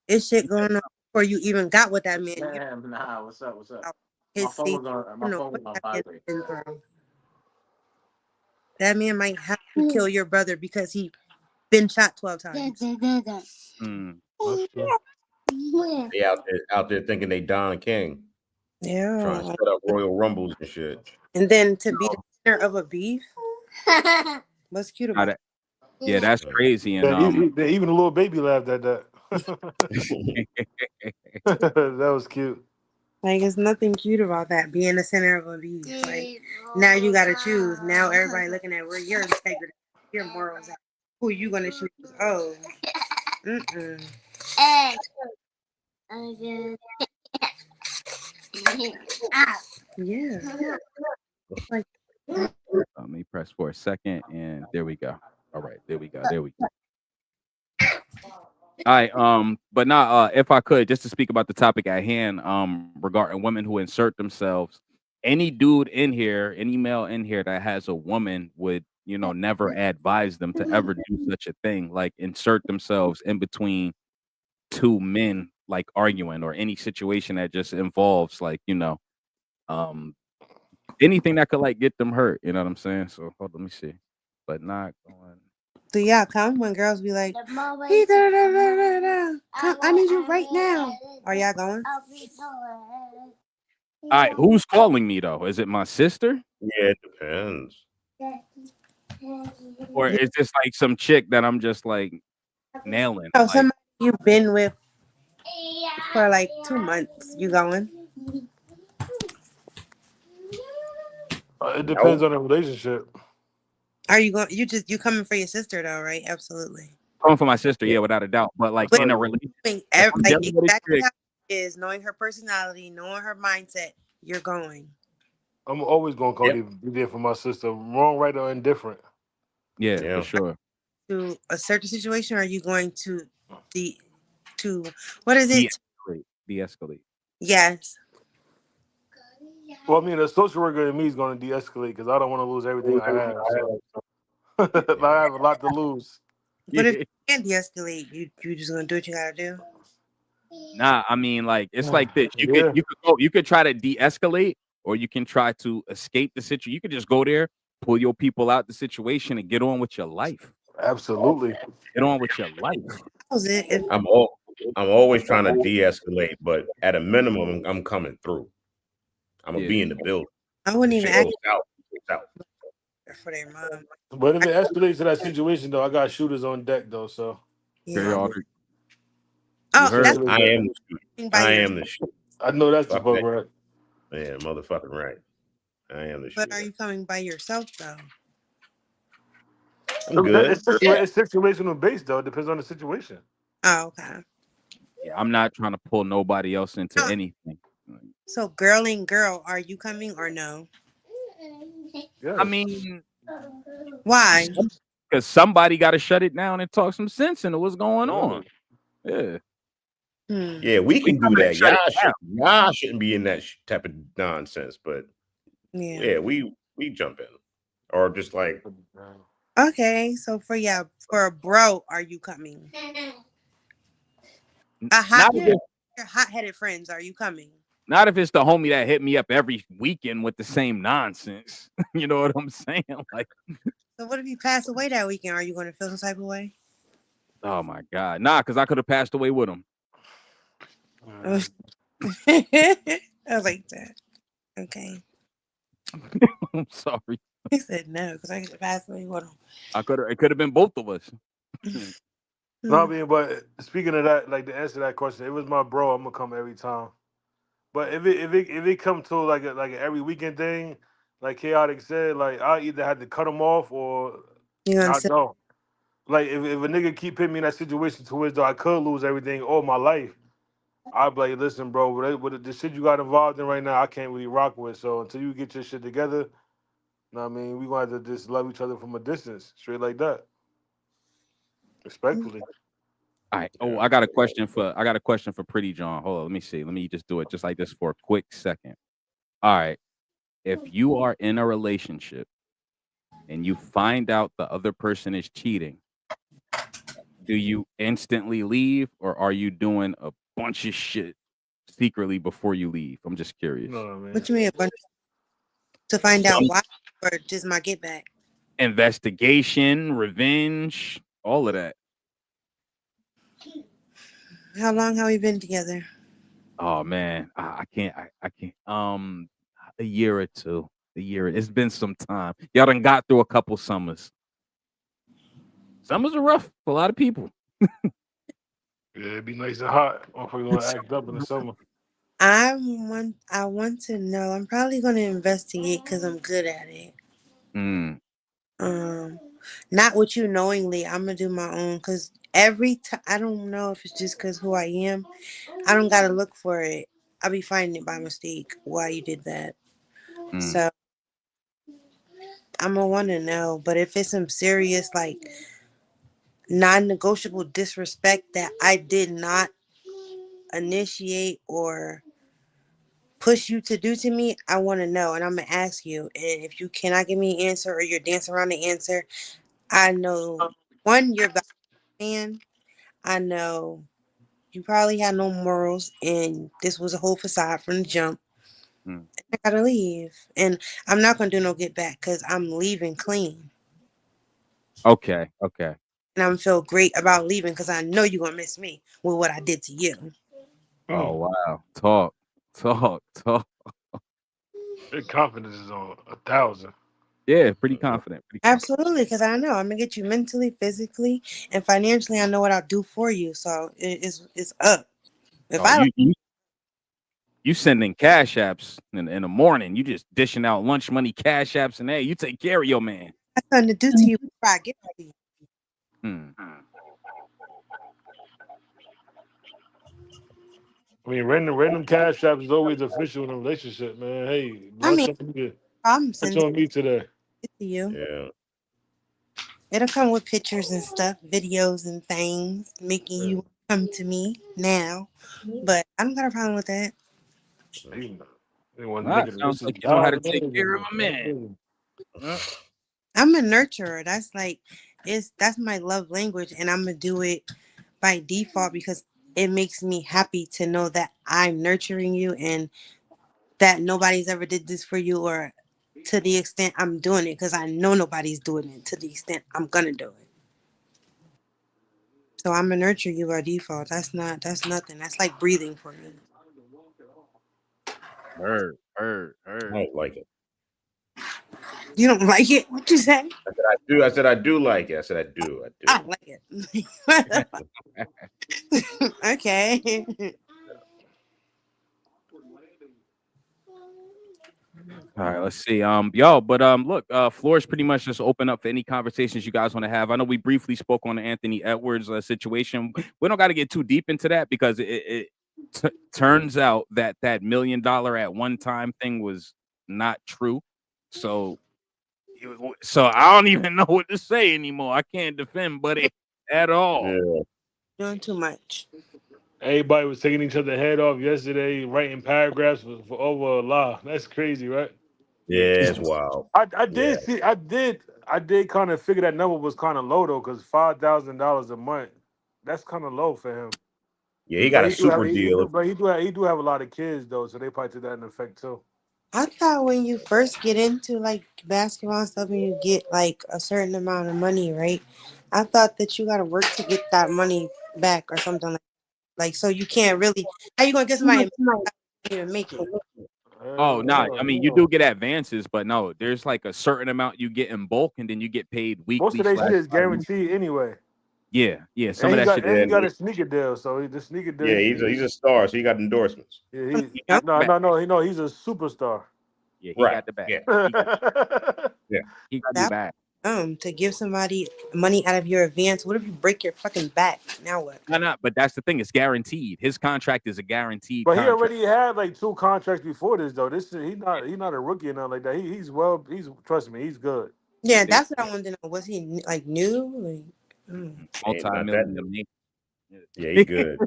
It's shit going on before you even got with that man. You Damn, nah, what's up? What's up? know My his phone safety. was on You my know phone what was on that man vibrate. been through. That man might have to kill your brother because he been shot 12 times. Mm, That's true. They out there thinking they Don King, trying Yeah. to set up Royal Rumbles and shit. And then to be the center of a beef, what's cute now about that, yeah, that's crazy. And Yeah, even the little baby laughed at that. That was cute. like it's nothing cute about that being the center of a beef. Like now you gotta choose. Now everybody looking at where your integrity, your morals at. Who you gonna choose? Oh, mm-mm. Yeah. Like let me press for a second, and there we go. All right, there we go. There we go. All right. But now, if I could, just to speak about the topic at hand, regarding women who insert themselves, any dude in here, any male in here that has a woman would, never advise them to ever do such a thing, like insert themselves in between two men, like arguing or any situation that just involves, like, um, anything that could like get them hurt. You know what I'm saying? So hold, let me see. But not going. so yeah, come when girls be like, "Hey, da, da, da, da, da. Come, I need you right now." Are y'all going? All right, who's calling me though? Is it my sister? Yeah, it depends. Or Yeah. is this like some chick that I'm just like nailing? Oh, Like, somebody you've been with for like 2 months. You going? It depends No. on the relationship. Are you going? You coming for your sister though, right? Absolutely. calling for my sister, Yeah. yeah, without a doubt. But like That's But in not a even. relationship, if I'm like dealing with a exactly chick, how it is, knowing her personality, knowing her mindset, you're going. I'm always gonna call Yep. you be there for my sister, wrong, right, or indifferent. yeah, for Yeah. sure. to a certain situation, or are you going to the to what is it? De-escalate. De-escalate. Yes. Well, I mean, the social worker in me is going to de-escalate because I don't want to lose everything I have. So Yeah. I have a lot to lose. But if you Yeah. can't de-escalate, you just gonna do what you gotta do. Nah, I mean, like it's like this. Yeah, You could try to de-escalate, or you can try to escape the situation. You could just go there, pull your people out the situation, and get on with your life. absolutely. Get on with your life. How's it? If I'm all I'm always trying to de-escalate, but at a minimum, I'm coming through. I'm gonna be Yeah. in the building. I wouldn't If even shit ask goes south, it goes south. for their mom. But if I, it escalates to that situation, though, I got shooters on deck, though. So Okay, yeah. y'all. um, You Oh, shit heard? that's like I that. am the shooter. by I your. am the shooter. I know that's the Fuck fuck that. right. Man, motherfucking right. I am the But are shooter. you coming by yourself though? I'm good. It's situational based, though. It depends on the situation. Oh, okay. Yeah, I'm not trying to pull nobody else into Oh, anything. so girl and girl, are you coming or no? I Yes. mean, Why? because somebody got to shut it down and talk some sense into what's going on. Right. Yeah, Hmm. Yeah, we we can do gotta that. shut it down. Y'all shouldn't be in that type of nonsense. But Yeah. yeah, we jump in, or just like Okay. So for a bro, are you coming? A hot Not if it's, your hot-headed friends, are you coming? not if it's the homie that hit me up every weekend with the same nonsense. You know what I'm saying? Like, So what if you pass away that weekend? Are you going to feel some type of way? oh my god, nah, because I could have passed away with him. I Mhm. like that. Okay. I'm sorry. He said no because I could have passed away with I could have. It could have been both of us. him. No, I Hmm. mean, but speaking of that, like to answer that question, if it was my bro, I'm gonna come every time. But if it come to like a every weekend thing, like chaotic said, like I either had to cut him off or You gonna not say go. Like if a nigga keep putting me in that situation to where though I could lose everything all my life, I'd be like, listen, bro, with the shit you got involved in right now, I can't really rock with. So until you get your shit together, know what I mean, we gonna have to just love each other from a distance, straight like that, respectfully. All right. Oh, yeah. I got a question for Pretty John. Hold on. Let me see. Let me just do it just like this for a quick second. All right. If you are in a relationship and you find out the other person is cheating, do you instantly leave, or are you doing a bunch of shit secretly before you leave? I'm just You know curious. what I mean? what you mean a bunch to find out Some why or just my get back? investigation, revenge, all of that. How long have we been together? Oh man, I can't. I can't. A year or two. A year. It's been some time. Y'all done got through a couple summers. Summers are rough for a lot of people. Yeah, it'd be nice and hot. Motherfuckers gonna act up in the summer. I want to know. I'm probably gonna investigate because I'm good at it. Mm, Um, not with you knowingly. I'm gonna do my own because every time I don't know if it's just because who I am. I don't gotta look for it. I'll be finding it by mistake why you did that. mm. So I'm gonna want to know. But if it's some serious like non-negotiable disrespect that I did not initiate or push you to do to me, I want to know, and I'm gonna ask you. And if you cannot give me an answer or you're dancing around the answer, I know one, you're God's man. I know you probably had no morals, and this was a whole facade from the jump. Mm. I gotta leave, and I'm not gonna do no get back because I'm leaving clean, Okay, okay. and I'm feel great about leaving because I know you're gonna miss me with what I did to you. Oh Mm. wow. Talk, talk, talk. Their confidence is on 1,000. Yeah, pretty confident. Pretty confident. Absolutely, because I know I'm gonna get you mentally, physically, and financially. I know what I'll do for you, so it's up. If Oh, I don't you sending cash apps in the morning. You just dishing out lunch money, cash apps, and hey, you take care of your man. have nothing to do to you, before I get to you. Hmm. I mean, random cash apps is always official in a relationship, man. Hey, I lunch mean, on me, I'm lunch sending on me today. it to you. Yeah. It'll come with pictures and stuff, videos and things, making Yeah. you come to me now. But I don't got a problem with that. He, he want Ah, nigga to sounds miss his like you know how to job and take care of everything. a man. Uh, I'm a nurturer. That's like that's my love language, and I'm gonna do it by default because it makes me happy to know that I'm nurturing you and that nobody's ever did this for you, or to the extent I'm doing it, because I know nobody's doing it to the extent I'm gonna do it. So I'm gonna nurture you by default. That's nothing. That's like breathing for me. I heard. don't like it. You don't like it? What you say? I said I do. I said I do like it. I said I do. I I do. don't like it. What the fuck? Okay. All right, let's see. Yo, but look, floor is pretty much just open up for any conversations you guys want to have. I know we briefly spoke on the Anthony Edwards situation. We don't got to get too deep into that because it turns out that that $1 million at one time thing was not true. So, so I don't even know what to say anymore. I can't defend Buddy at all. Yeah. Doing too much. Everybody was taking each other head off yesterday, writing paragraphs for over a law. That's crazy, right? Yeah, it's wild. I Yeah. did see I did kind of figure that number was kind of low though, because $5,000 a month, that's kind of low for him. Yeah, he got But a super deal. he do have a lot of kids though, so they probably took that in effect too. I thought when you first get into like basketball and stuff and you get like a certain amount of money, right? I thought that you gotta work to get that money back or something like so you can't really how you gonna get somebody to even make it? Oh, nah. I No. mean, you do get advances, but no, there's like a certain amount you get in bulk, and then you get paid Most weekly of their slash shit is bi-weekly. guaranteed anyway. Yeah. Some of that shit is And Yeah, he got and a sneaker deal, so the sneaker deal. yeah, he's a star, so he got endorsements. Yeah, he got the bag. he's a superstar. Yeah, he Right. got the bag. Yeah. He got Yeah. he got the That's bag. to give somebody money out of your advance. What if you break your fucking back? Now what? No, but that's the thing. It's guaranteed. His contract is a guaranteed But he contract. already had like two contracts before this though. He's not a rookie or nothing like that. He's trust me, he's good. Yeah, They that's what I wanted to know. Was he like new? Ain't not that multi-million. new. Yeah. Yeah, he good.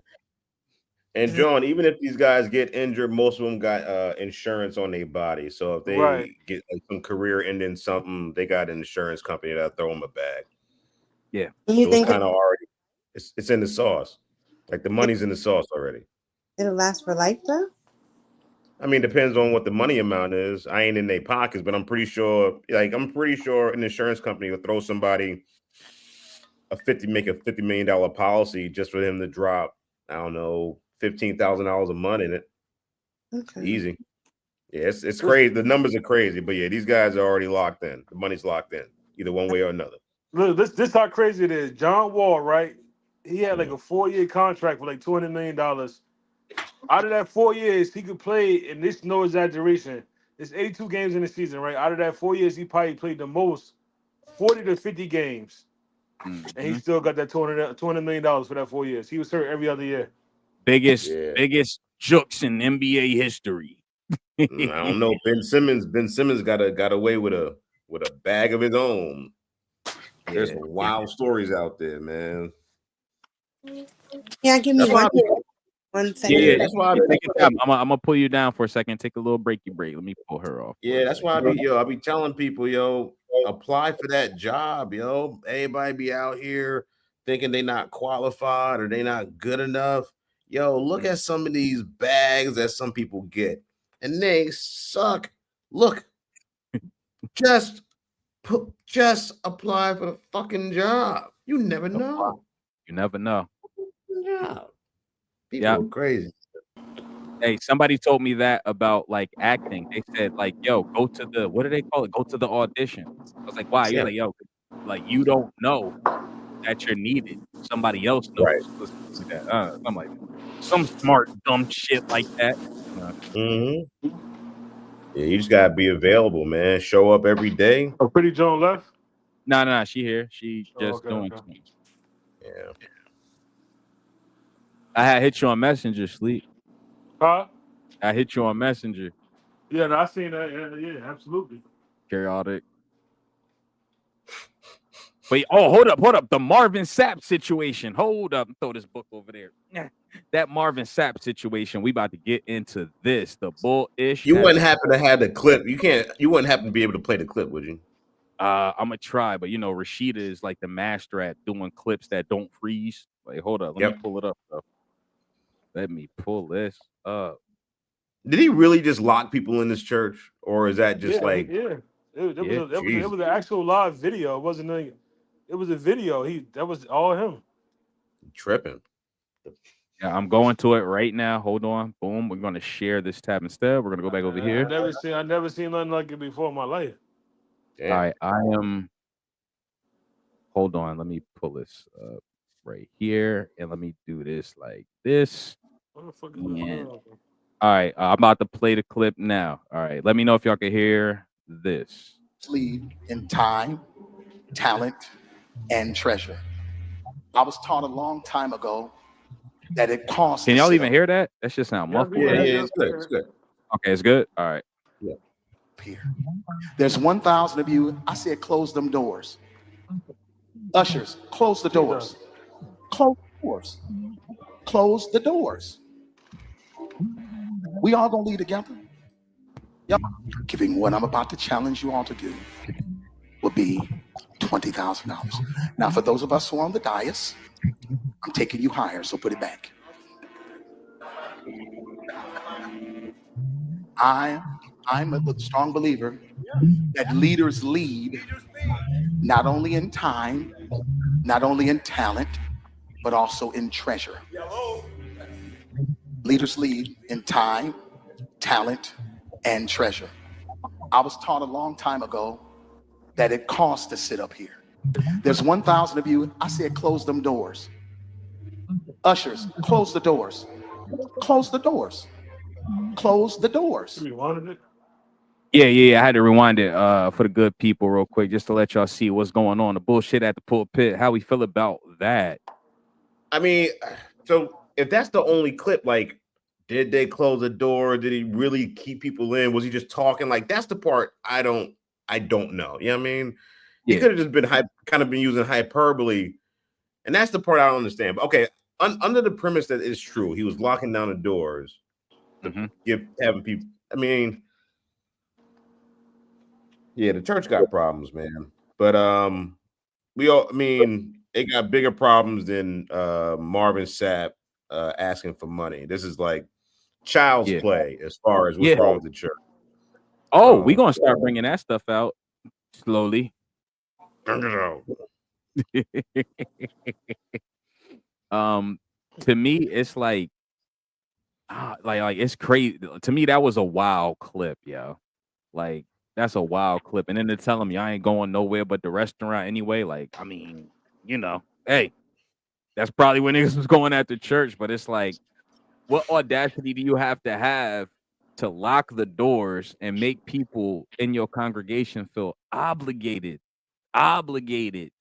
And Mm. John, even if these guys get injured, most of them got insurance on their body. So if Right. they get like some career ending something, they got an insurance company that'll throw them a bag. Yeah. You So it's think kind of already it's in the sauce. Like the money's in the sauce already. it'll last for life though? I mean, depends on what the money amount is. I ain't in their pockets, but I'm pretty sure an insurance company will throw somebody make a $50 million policy just for him to drop, I don't know, $15,000 a month in it. Okay. Easy. Yeah, it's This crazy. The numbers are crazy, but yeah, these guys are already locked in. The money's locked in, either one way or another. look, this how crazy it is. John Wall, right? He had like Mhm. a 4-year contract for like $200 million. Out of that 4 years, he could play, and this no exaggeration. It's 82 games in the season, right? Out of that 4 years, he probably played the most, 40 to 50 games, and he Mhm. still got that $200 million for that 4 years. He was hurt every other year. Biggest Yeah. biggest jokes in NBA history. I don't know. Ben Simmons got away with a bag of his own. There's Yeah. some wild stories out there, man. Yeah, give me That's why. one Yeah. Yeah, second. that's why. Take your time. I'm gonna pull you down for a second. Take a little breaky break. Let me pull her off for Yeah, a that's why second. I be telling people, yo, apply for that job, yo. Everybody be out here thinking they not qualified or they not good enough. Yo, look at some of these bags that some people get, and they suck. Look, just just apply for the fucking job. You never know. You never know. Yeah, Yeah. people are crazy. Hey, somebody told me that about like acting. They said like, "Yo, go to the what do they call it? Go to the audition." I was like, "Why?" He was Yeah, like, "Yo, like you don't know that you're needed. Somebody else right. knows." Like that. I'm like some smart dumb shit like that. Uh, Hmm. Yeah, you just gotta be available, man. Show up every day. Oh, Pretty Joan left. no, she here. She Oh, just okay, doing okay. something. Yeah. I had hit you on Messenger, sleep. Huh? I hit you on Messenger, Yeah, no, I seen that. Yeah, absolutely. periodic. But hold up. The Marvin Sapp situation. Hold up. Throw this book over there. That Marvin Sapp situation. We about to get into this. The bullish. You wouldn't happen to have the clip. You wouldn't happen to be able to play the clip, would you? I'm gonna try, but Rashida is like the master at doing clips that don't freeze. Like, hold up, let me pull it up. Though. Let me pull this up. Did he really just lock people in this church, or is that just like? It was an actual live video. It wasn't a. It was a video. That was all him. Tripping. Yeah, I'm going to it right now. Hold on. Boom. We're gonna share this tab instead. We're gonna go back over here. I never seen nothing like it before in my life. Damn. All right, I am. Hold on. Let me pull this up right here, and let me do this like this. What the fuck is this? All right, I'm about to play the clip now. All right, let me know if y'all can hear this. Lead in time, talent, and treasure. I was taught a long time ago that it costs. Can y'all even hear that? That should sound muffled. Yeah, it's good. It's good. Okay, it's good. All right. Yeah. Here. There's 1,000 of you. I said, close them doors. Ushers, close the doors. Close the doors. Close the doors. We all gonna lead together. Yep. Giving what I'm about to challenge you all to do will be $20,000. Now, for those of us who are on the dais, I'm taking you higher, so put it back. I'm a strong believer that leaders lead not only in time, not only in talent, but also in treasure. Leaders lead in time, talent, and treasure. I was taught a long time ago that it costs to sit up here. There's 1,000 of you. I said, close them doors. Ushers, close the doors. Close the doors. Close the doors. You wanted it? Yeah. I had to rewind it for the good people real quick, just to let y'all see what's going on. The bullshit at the pulpit. How we feel about that? I mean, so if that's the only clip, like, did they close the door? Did he really keep people in? Was he just talking? Like, that's the part I don't know. You know what I mean? He could have just been kind of been using hyperbole, and that's the part I don't understand. But okay, under the premise that it's true, he was locking down the doors to having people. I mean, yeah, the church got problems, man. But it got bigger problems than Marvin Sapp asking for money. This is like child's play as far as what's wrong with the church. Oh, we're gonna start bringing that stuff out slowly. To me, it's like it's crazy. To me, that was a wild clip, yo. Like, that's a wild clip. And then to tell him, I ain't going nowhere but the restaurant anyway. Like, I mean, hey, that's probably when niggas was going at the church. But it's like, what audacity do you have to lock the doors and make people in your congregation feel obligated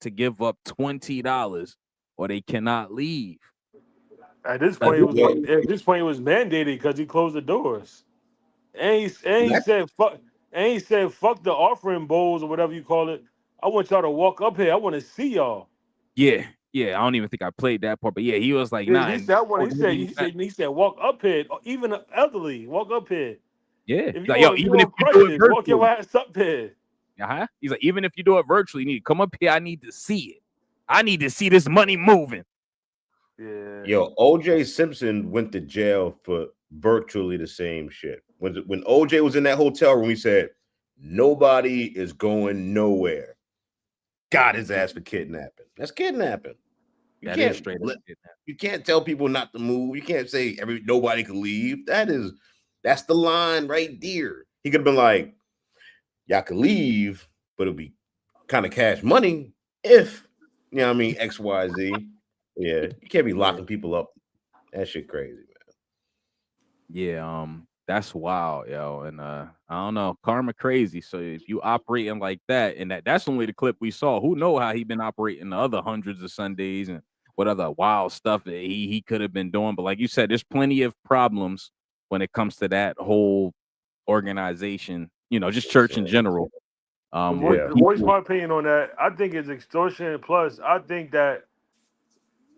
to give up $20 or they cannot leave? At this point, it was mandated because he closed the doors, and he said fuck, and he said fuck the offering bowls or whatever you call it. I want y'all to walk up here. I want to see y'all. Yeah. I don't even think I played that part, but yeah, he was like, nah. He said walk up here, even elderly, walk up here. Yeah, if like, even if you do it virtually, walk your ass up here. He's like, even if you do it virtually, you need to come up here. I need to see it. I need to see this money moving. Yeah. Yo, OJ Simpson went to jail for virtually the same shit. When OJ was in that hotel room, he said, nobody is going nowhere. Got his ass for kidnapping. That's kidnapping. You can't tell people not to move. You can't say nobody can leave. That's the line right there. He could have been like, y'all can leave, but it'll be kind of cash money if, X, Y, Z. Yeah, you can't be locking people up. That shit crazy, man. Yeah, that's wild, yo. And I don't know, karma crazy. So if you operating like that, and that's only the clip we saw. Who know how he been operating the other hundreds of Sundays and what other wild stuff that he could have been doing. But like you said, there's plenty of problems when it comes to that whole organization, just church in general. Voice my opinion on that. I think it's extortion. Plus, I think that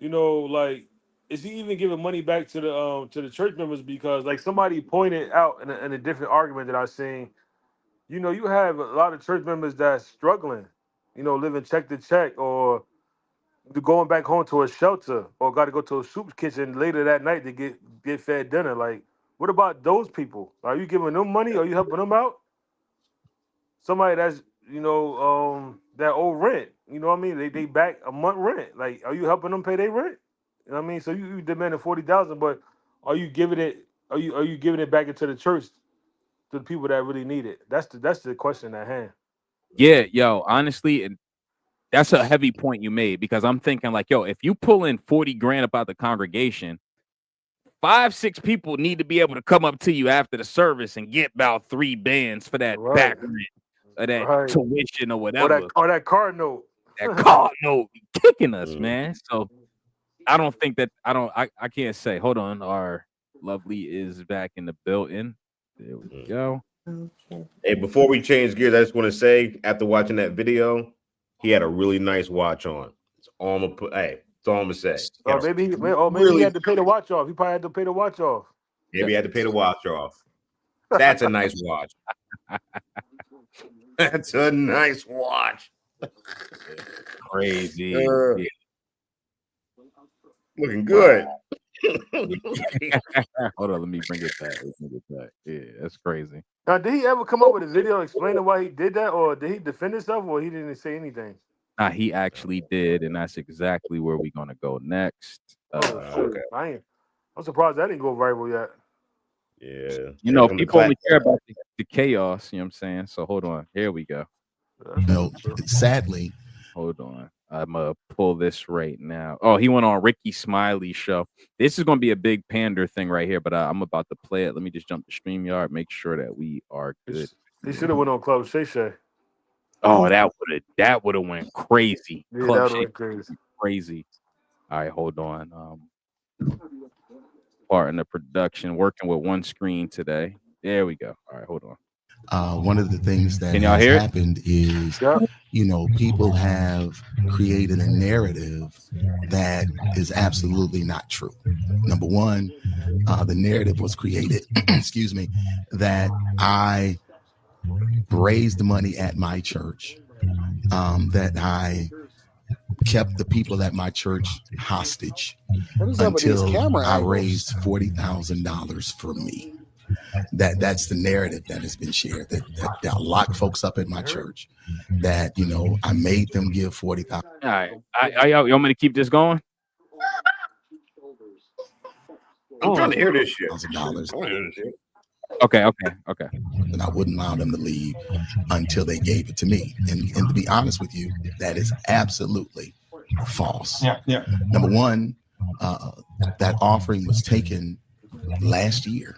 like, is he even giving money back to the church members? Because like somebody pointed out in a different argument that I seen, you have a lot of church members that's struggling, living check to check, or going back home to a shelter, or got to go to a soup kitchen later that night to get fed dinner. Like, what about those people? Are you giving them money? Are you helping them out? Somebody that's that old rent. You know what I mean? They back a month rent. Like, are you helping them pay their rent? You know what I mean? So you demanding 40,000, but are you giving it? Are you giving it back into the church to the people that really need it? That's the question at hand. Yeah, yo, honestly, and that's a heavy point you made, because I'm thinking like, yo, if you pull in 40 grand about the congregation, 5-6 people need to be able to come up to you after the service and get about 3 bands for that Right, back rent or that right. tuition or Or whatever. that car note. That car note be kicking us, man. So I don't think that I can't say. Hold on, our lovely is back in the building. There we go. Okay. Hey, before we change gears, I just want to say, after watching that video, he had a really nice watch on. It's all I'm gonna it's all I'm gonna say. Or maybe he Really, had to pay the watch off. He probably had to pay the watch off. maybe he had to pay the watch off. That's a nice watch. That's a nice watch. Crazy. Yeah. Looking good. Hold on, let me bring it back. Yeah, that's crazy. Now, did he ever come up with a video explaining why he did that, or did he defend himself, or he didn't say anything? He actually did, and that's exactly where we're gonna go next. Okay. I'm surprised that didn't go viral yet. Yeah. People only care about the chaos, you know what I'm saying? So hold on. Here we go. No, sadly. Hold on. I'm gonna pull this right now. Oh, he went on Ricky Smiley's show. This is gonna be a big pander thing right here, but I'm about to play it. Let me just jump to StreamYard, make sure that we are good. He should have went on Club Shay Shay. Oh, that would have went crazy. Yeah, Club that Shake went crazy. All right, hold on. Part in the production, working with one screen today. There we go. All right, hold on. One of the things that Can y'all has hear it? happened is, people have created a narrative that is absolutely not true. Number one, the narrative was created, excuse me, that I raised money at my church, that I kept the people at my church hostage until I raised $40,000 for me. That's the narrative that has been shared. That I locked folks up at my church. That I made them give $40,000. All right, you want me to keep this going? I'm trying to hear this shit. Okay. And I wouldn't allow them to leave until they gave it to me. And to be honest with you, that is absolutely false. Yeah. Number one, that offering was taken last year.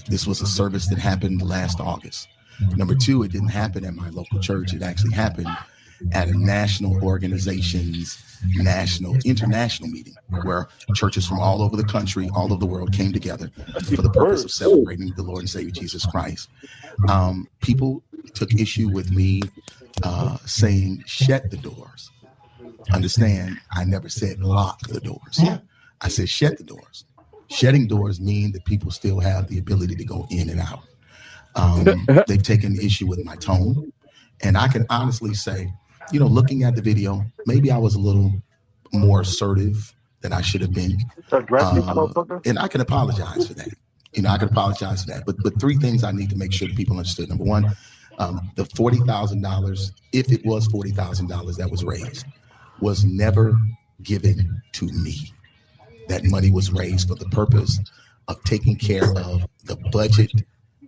This was a service that happened last August. Number two, it didn't happen at my local church. It actually happened at a national organization's international meeting where churches from all over the country, all over the world came together for the purpose of celebrating the Lord and Savior Jesus Christ. People took issue with me saying, shut the doors. Understand, I never said lock the doors. I said, shut the doors. Shutting doors mean that people still have the ability to go in and out. They've taken issue with my tone. And I can honestly say, looking at the video, maybe I was a little more assertive than I should have been. And I can apologize for that. I can apologize for that. But three things I need to make sure that people understood. Number one, the $40,000, if it was $40,000 that was raised, was never given to me. That money was raised for the purpose of taking care of the budget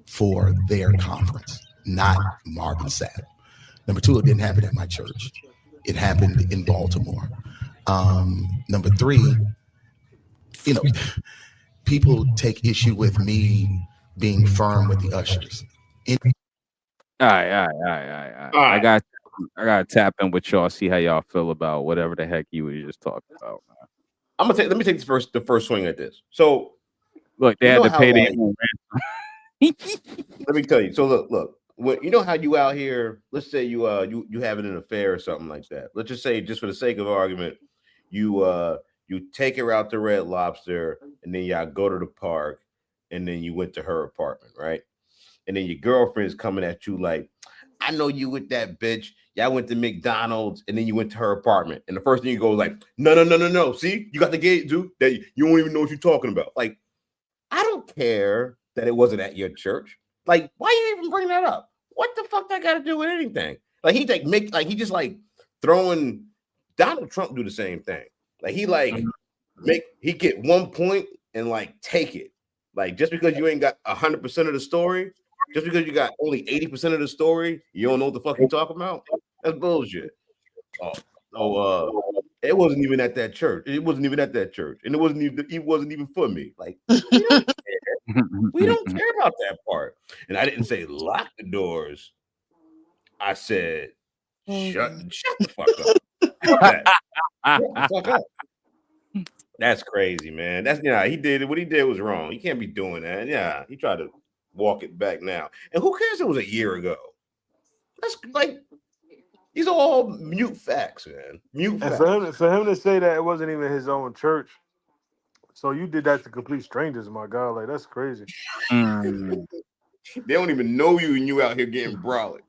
for their conference, not Marvin Sapp. Number two, it didn't happen at my church. It happened in Baltimore. Number three, people take issue with me being firm with the ushers. All right. I got to tap in with y'all, see how y'all feel about whatever the heck you were just talking about, man. Let me take the first swing at this. So look, they had to pay their own rent. Let me tell you. So look, when you know how you out here, let's say you having an affair or something like that. Let's just say, just for the sake of argument, you take her out to Red Lobster, and then y'all go to the park, and then you went to her apartment, right? And then your girlfriend's coming at you like, I know you with that bitch. Y'all went to McDonald's, and then you went to her apartment. And the first thing you go like, no, no, no, no, no. See, you got the gate, dude. That you don't even know what you're talking about. Like, I don't care that it wasn't at your church. Like, why you even bring that up? What the fuck that got to do with anything? Like, he like make like he just like throwing. Donald Trump do the same thing. Like he like he get 1 point and like take it. Like just because you ain't got 100% of the story, just because you got only 80% of the story, you don't know what the fuck you talking about. That's bullshit. Oh, it wasn't even at that church. It wasn't even at that church, and it wasn't even for me. Like we don't we don't care about that part. And I didn't say lock the doors. I said shut the fuck up. Fuck that. Shut the fuck up. That's crazy, man. That's he did it. What he did was wrong. He can't be doing that. Yeah, he tried to walk it back now. And who cares? It was a year ago. That's like these are all mute facts, man. Mute And facts. for him to say that it wasn't even his own church, so you did that to complete strangers, my God, like that's crazy. Mm. They don't even know you, and you out here getting brolic.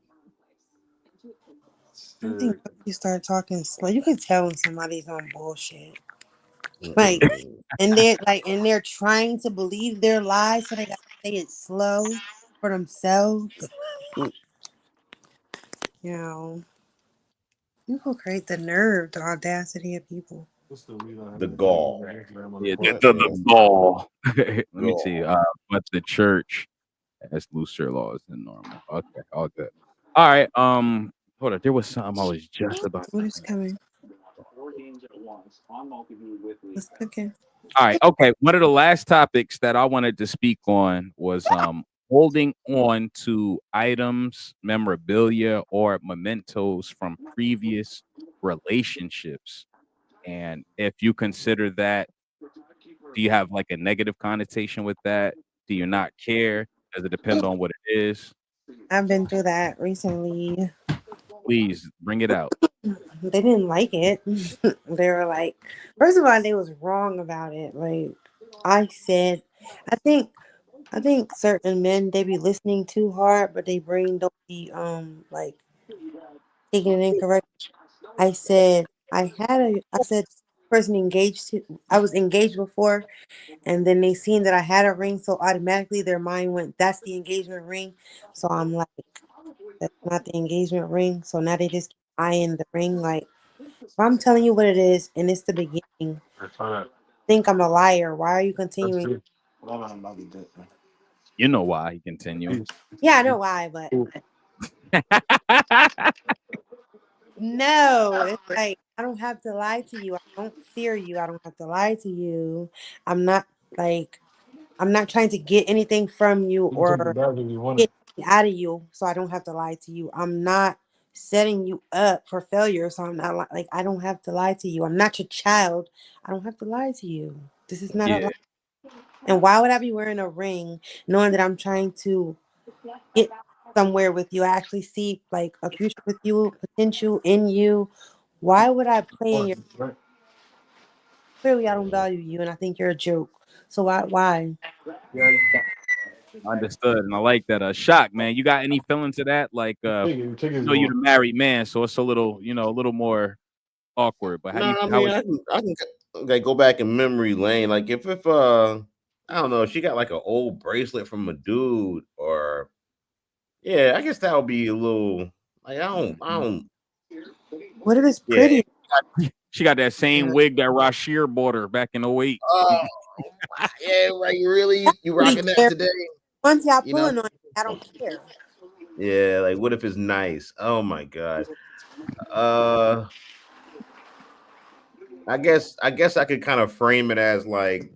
I think Shit. once you start talking slow, you can tell when somebody's on bullshit. Like, Mm-mm-mm. and they're trying to believe their lies, so they gotta say it slow for themselves. You know, people create the nerve, the audacity of people. What's the weed on The him? Put it on gall, Instagram on the Yeah, porch. the ball. Let me see. gall. But the church has looser laws than normal. Okay, all good. All right. Hold on. There was something I was just about What to is say. coming? What's cooking? All right. Okay. One of the last topics that I wanted to speak on was holding on to items, memorabilia, or mementos from previous relationships. And if you consider that, do you have like a negative connotation with that? Do you not care? Does it depend on what it is? I've been through that recently. Please bring it out. They didn't like it. They were like, first of all, they was wrong about it. Like I said, I think I think certain men they be listening too hard, but they brain don't be like taking it incorrect. I said person engaged to I was engaged before, and then they seen that I had a ring, so automatically their mind went, that's the engagement ring. So I'm like, that's not the engagement ring. So now they just keep eyeing the ring. Like, if I'm telling you what it is and it's the beginning, That's all right. think I'm a liar. Why are you That's continuing? it. No, no, no, no, You know why he continuing. Yeah, I know why, but no, it's like I don't have to lie to you. I don't fear you. I don't have to lie to you. I'm not like I'm not trying to get anything from you You can take the or bag if you want it. get out of you, so I don't have to lie to you. I'm not setting you up for failure, so I'm not like I don't have to lie to you. I'm not your child. I don't have to lie to you. This is not a Yeah, lie. And why would I be wearing a ring knowing that I'm trying to get somewhere with you? I actually see like a future with you, potential in you. Why would I play in your Right? clearly I don't value you and I think you're a joke. So why? Yeah, understood. And I like that. Shock, man. You got any feelings to that? Like, take it. You take it I if know you you're want. the married man, so it's a little, a little more awkward. But No, I how mean would I can like go back in memory lane. Like if I don't know, if she got like an old bracelet from a dude, or yeah, I guess that would be a little like I Mhm. don't What if it's yeah. pretty? She got that same Yeah. wig that Rashir bought her back in '08. Oh yeah, right. You really you Really rocking that care. today? Once y'all You know? pulling on it, I don't care. Yeah, like what if it's nice? Oh my god. Uh I guess I could kind of frame it as like,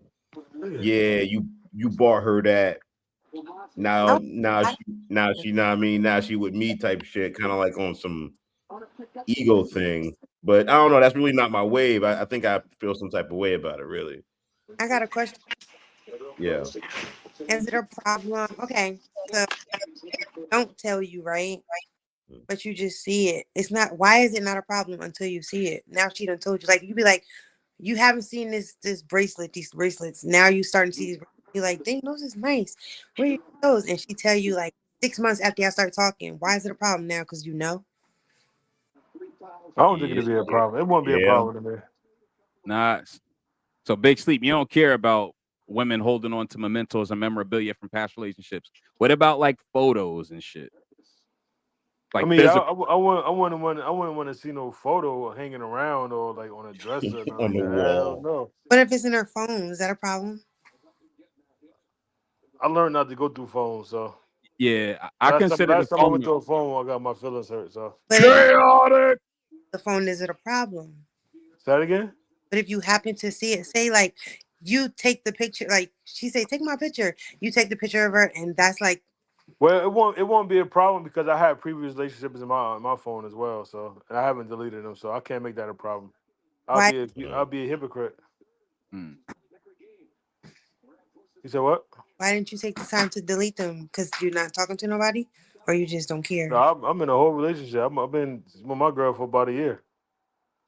yeah, you bought her that. I Now don't now I, she now she know what I mean, now she with me type shit, kind of like on some ego thing. But I don't know, that's really not my wave. I think I feel some type of way about it, really. I got a question. Yeah. Is it a problem? Okay, so don't tell you, right? But you just see it. It's not. Why is it not a problem until you see it? Now she done told you. Like you be like, you haven't seen this bracelet, these bracelets. Now you starting to see these. You're like, dang, those is nice. Where you get those? And she tell you like 6 months after I start talking. Why is it a problem now? Because you know. I don't think Yeah, it'd be a problem. It won't be a Yeah. problem to me. nah. So big sleep. You don't care about women holding on to mementos and memorabilia from past relationships. What about like photos and shit? I Like mean, physical. I wouldn't want to see no photo hanging around or like on a dresser or nothing On like the that. Hell wall. no. What if it's in her phone? Is that a problem? I learned not to go through phones. So Yeah, I consider the last time I went phone through a phone, I got my feelings hurt. So But if it's chaotic. the phone, is it a problem? say that again. But if you happen to see it, say like you take the picture, like she say, take my picture. You take the picture of her, and that's like, Well, it won't be a problem because I had previous relationships in my phone as well. So and I haven't deleted them, so I can't make that a problem. why I'll be a hypocrite. Hmm. You said what? why didn't you take the time to delete them? Because you're not talking to nobody, or you just don't No, care. I'm in a whole relationship. I've been with my girl for about a year.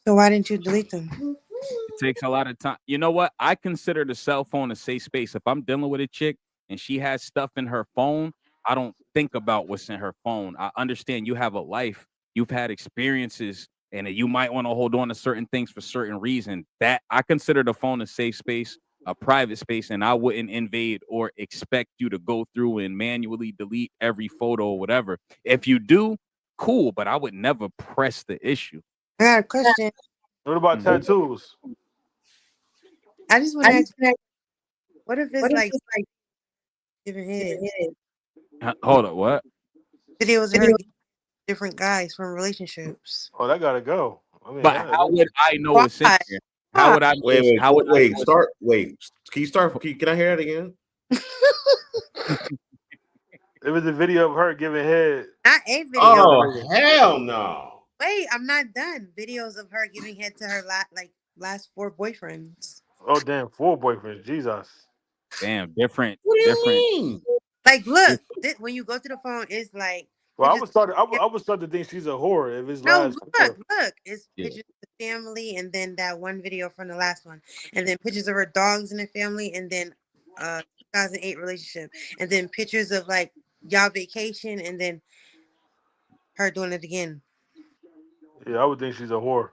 So why didn't you delete them? It takes a lot of time. You know what? I consider the cell phone a safe space. If I'm dealing with a chick and she has stuff in her phone, I don't think about what's in her phone. I understand you have a life, you've had experiences, and that you might want to hold on to certain things for certain reason. That I consider the phone a safe space, a private space, and I wouldn't invade or expect you to go through and manually delete every photo or whatever. If you do, cool, but I would never press the issue. I got a question. What about Mhm. tattoos? I just want to ask, what if it's like giving head Hold up, what? videos of her giving different guys from relationships? Oh, that gotta go. I mean, But how would I know Why? it's in there? How Why? would I know Wait, wait, how would I wait. know it's Start. Wait. Can you start? Can I hear that again? it was a video of her giving head Not a to another video. Oh nigga. hell no! Wait, I'm not done. Videos of her giving head to her last four boyfriends. Oh damn, 4 boyfriends. Jesus. damn What do you different mean? Like, look, different when you go to the phone, it's like Well, pictures. I would start to think she's a whore if it's No, last four. look, it's yeah. pictures of the family, and then that one video from the last one, and then pictures of her dogs and the family, and then 2008 relationship, and then pictures of like y'all vacation, and then her doing it again. Yeah, I would think she's a whore.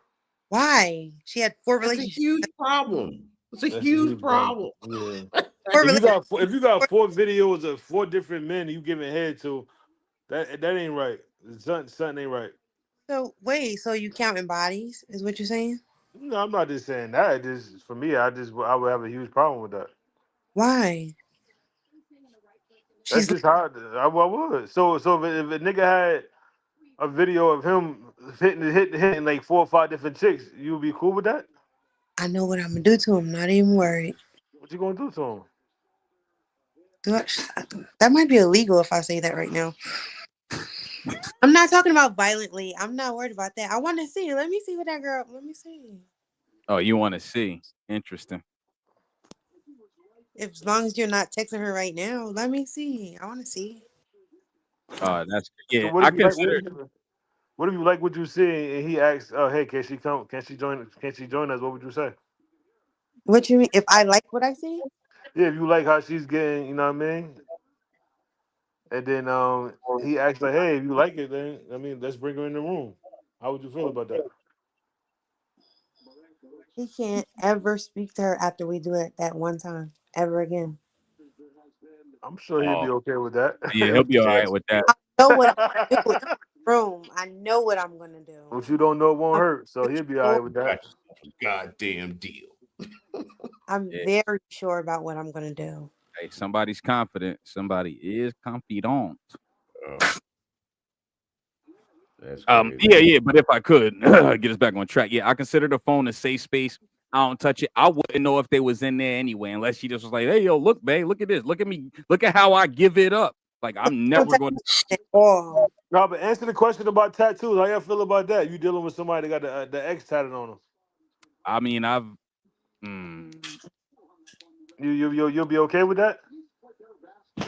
Why? She had four That's a relationships. huge problem. It's a That's a huge huge problem. problem. Yeah. Four If you relationships. got four videos of 4 different men you giving head to, that ain't right. Something ain't right. So wait, so you counting bodies? Is what you're saying? No, I'm not just saying that. Just for me, I would have a huge problem with that. Why? That's She's just how I would. So if a nigga had a video of him hitting like 4 or 5 different chicks, you would be cool with that? I know what I'm gonna do to him. Not even worried. What you gonna do to him? That might be illegal if I say that right now. I'm not talking about violently. I'm not worried about that. I want to see. Let me see what that girl. Let me see. Oh, you want to see? Interesting. If as long as you're not texting her right now, let me see. I want to see. That's So yeah. what I if you like consider what if you like what you see and he asks, "Oh, hey, can she come? Can she join us?" What would you say? What you mean? If I like what I see, Yeah, if you like how she's getting, you know what I mean? And then he acts like, "Hey, if you like it, then I mean, let's bring her in the room." How would you feel about that? he can't ever speak to her after we do it that one time ever again. I'm sure he'd oh be okay with that. yeah, he'll be all right Yes. with that. I know what I'm gonna do in the room. I know what I'm gonna do. What you don't know won't I'm hurt, so he'll be all right sure. with that. Got yourself a goddamn deal. I'm Yeah. very sure about what I'm gonna do. Hey, somebody's confident. Somebody is confident. Oh, that's Yeah, crazy. yeah. But if I could get us back on track, yeah, I consider the phone a safe space. I don't touch it. I wouldn't know if they was in there anyway, unless she just was like, "Hey, yo, look, babe, look at this. Look at me. Look at how I give it up." Like I'm Don't never touch going to. it at all. No, but answer the question about tattoos. How y'all feel about that? You dealing with somebody that got the X tatted on them? I mean, mm, You'll be okay with that?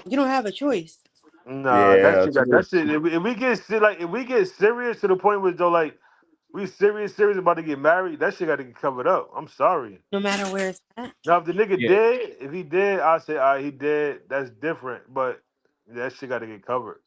You don't have a choice. Nah, that Yeah, shit it's a got little that shit. If we get like if we get serious to the point where though like we serious about to get married, that shit got to get covered up. I'm sorry. No matter where it's at. Now if the nigga Yeah, dead, if he dead, I say all right, he dead. That's different, but that shit got to get covered.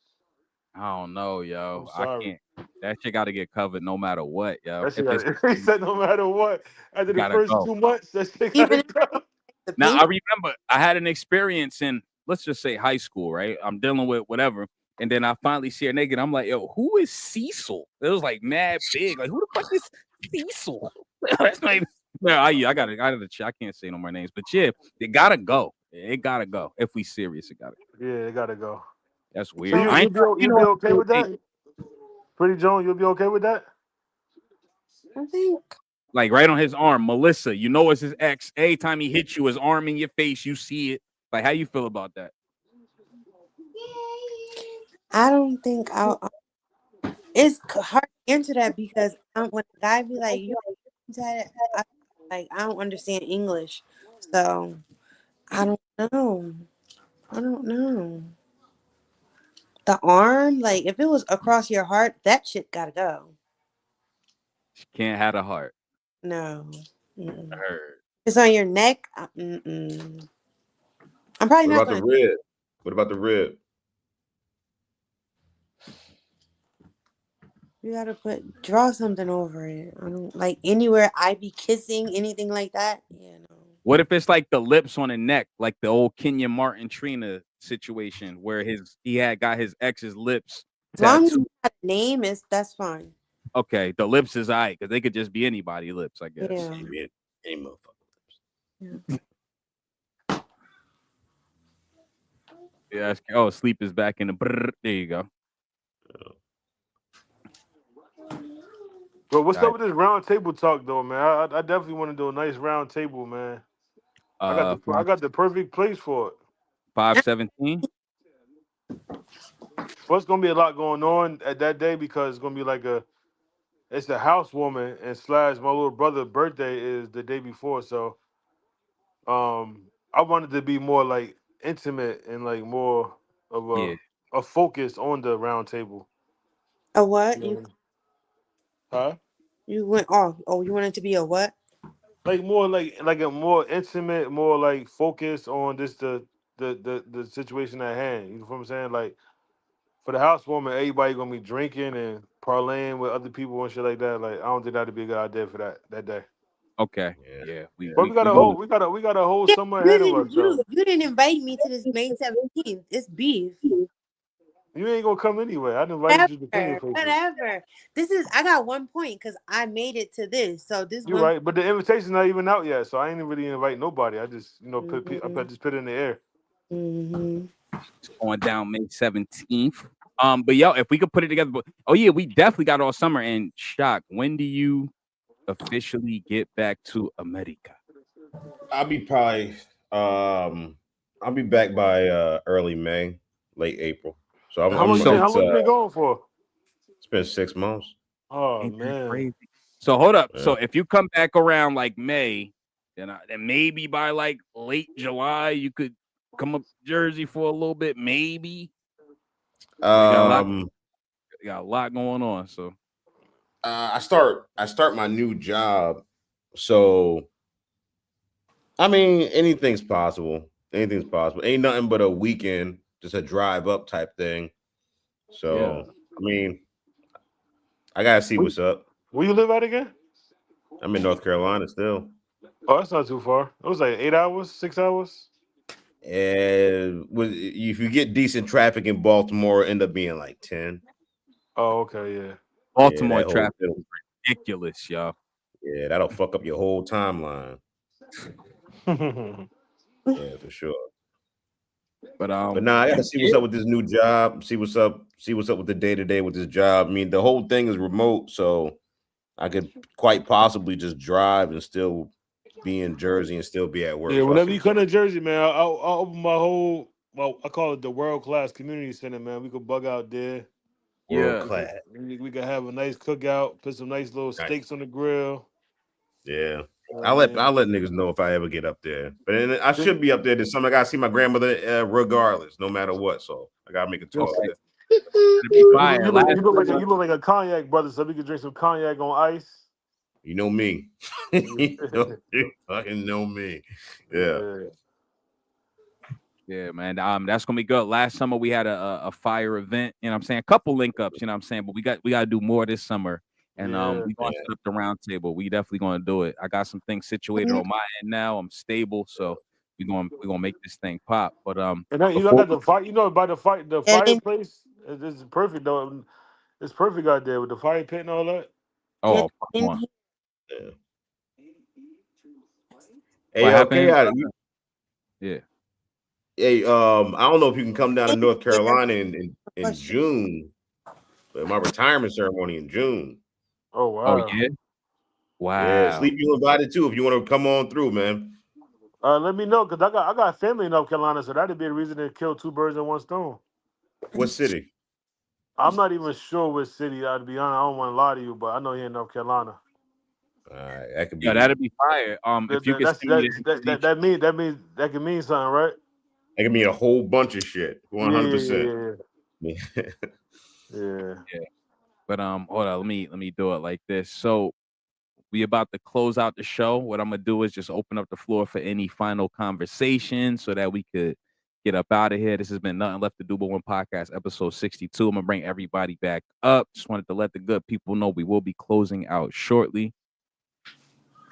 I don't know, I'm yo. I sorry. can't. That shit got to get covered no matter what, yo. That shit If got it's to. He said no matter what. After the gotta first go. 2 months, that shit got Even to if go. the Now I payment. remember I had an experience in, let's just say, high school, right? I'm dealing with whatever, and then I finally see a nigga, and I'm like, yo, who is Cecil? It was like mad big. Like, who the fuck is Cecil? That's not even. No, I got it. I can't say no more names, but yeah, it gotta go. It gotta go. If we serious, it gotta. Yeah, it got to go. That's So weird. So I ain't. You you'll know be what? okay with Hey, that? Pretty Joan, you'll be okay with that? I think like right on his arm, Melissa. You know it's his ex. Every time he hits you, his arm in your face, you see it. Like, how you feel about that? I don't think I'll. It's hard to answer that because when a guy be like, "You that," I don't understand English, so I don't know. I don't know. The arm, like if it was across your heart, that shit gotta go. She can't have a heart. No, I mm-mm. heard. It's on your neck. Mm-mm. I'm probably What not about the gonna. rib? What about the rib? You gotta draw something over it. I don't like anywhere I be kissing anything like that. Yeah, no. What if it's like the lips on the neck, like the old Kenya Martin Trina situation where he had got his ex's lips As long as tattooed? that name is, that's fine. Okay, the lips is alright because they could just be anybody lips, I guess. Yeah. Any motherfucker. Yeah. Yeah. Oh, sleep is back in the. Brrr, there you go. But what's All up right. with this round table talk though, man? I definitely want to do a nice round table, man. I Five got the perfect place for it. 517. But it's gonna be a lot going on at that day because it's gonna be like it's the housewoman and slash my little brother's birthday is the day before, so I wanted to be more like intimate and like more of Yeah. a focus on the round table. A what? You You know? Huh? you went off. Oh, you want it to be a what? Like more like a more intimate, more like focus on just the situation at hand. You know what I'm saying? Like for the housewarming, everybody gonna be drinking and parlaying with other people and shit like that. Like I don't think that'd be a good idea for that day. Okay. Yeah. Yeah. We But we we go with we got a whole Yeah, summer ahead of us though. you didn't invite me to this May 17th. It's beef. You ain't gonna come anyway. I invited you to plenty of Whatever, places. whatever. This is I got 1 point because I made it to this. So this You're one. right, but the invitation's not even out yet, so I ain't really invite nobody. I just Mm-hmm, just put it in the air. mm-hmm. going down May 17th. But yo, if we could put it together, oh yeah, we definitely got all summer. And shock, when do you officially get back to America? I'll be probably I'll be back by early May, late April. So So How long you been going for? it's been 6 months. Oh ain't that man. crazy? So hold up. Yeah. So if you come back around like May, then maybe by like late July you could come up to Jersey for a little bit, maybe. We got a lot. Um We got a lot going on. So I start my new job. So I mean anything's possible. Anything's possible. Ain't nothing but a weekend, just a drive up type thing. yeah. So I mean, I gotta see Where, what's up. where you live at again? I'm in North Carolina still. Oh, that's not too far. It was like 8 hours, 6 hours. And if you get decent traffic in Baltimore, it end up being like 10. Oh, okay, yeah. Yeah, Baltimore that whole traffic is ridiculous, y'all. yeah, that'll fuck up your whole timeline. Yeah, for sure. But But nah, I gotta see what's yeah, up with this new job. See what's up with the day to day with this job. I mean, the whole thing is remote, so I could quite possibly just drive and still be in Jersey and still be at work. Yeah, So I'll whenever see you what's come up. to Jersey, man, I'll open my whole well, I call it the world class community center, man. We could bug out there. World yeah. class. We could have a nice cookout, put some nice little Nice. steaks on the grill. Yeah. I I'll let mean, niggas know if I ever get up there. But then I shit, should be up there this summer. I gotta see my grandmother regardless, no matter what. So I gotta make a yo, talk there. That'd be fire. Last summer, you look like a cognac brother, so we could drink some cognac on ice. You know me. You fucking know me. Yeah. Yeah. yeah, man. That's gonna be good. Last summer we had a fire event. You know what I'm saying? A couple link ups. You know what I'm saying? But we got to do more this summer. And Yeah. we gonna set up the round table. We definitely gonna do it. I got some things situated on my end now. I'm stable, so we gonna make this thing pop. But And then, I before got the fight. By the Yeah, then, fireplace. It's perfect though. It's perfect out there with the fire pit and all that. yeah, oh, come then on, Yeah. Hey, what happened? okay. Yeah. Hey, I don't know if you can come down to North yeah, Carolina in question. June. But my retirement ceremony in June. Oh Oh wow. yeah. Yeah, Wow. sleep you invited too if you want to come on through, man. Let me know because I got family in North Carolina, so that'd be a reason to kill two birds in one stone. What city? I'm not even sure which city. I'd be honest. I don't want to lie to you, but I know here in North Carolina. All right, that could Yeah, be that'd be fire. If you could That's send me the information. that means that can mean something, right? that could mean a whole bunch of shit. Yeah, 100%. yeah. Yeah. But hold on, let me do it like this. So we about to close out the show. What I'm gonna do is just open up the floor for any final conversation so that we could get up out of here. This has been Nothing Left to Do But One Podcast, episode 62. I'm gonna bring everybody back up. Just wanted to let the good people know we will be closing out shortly.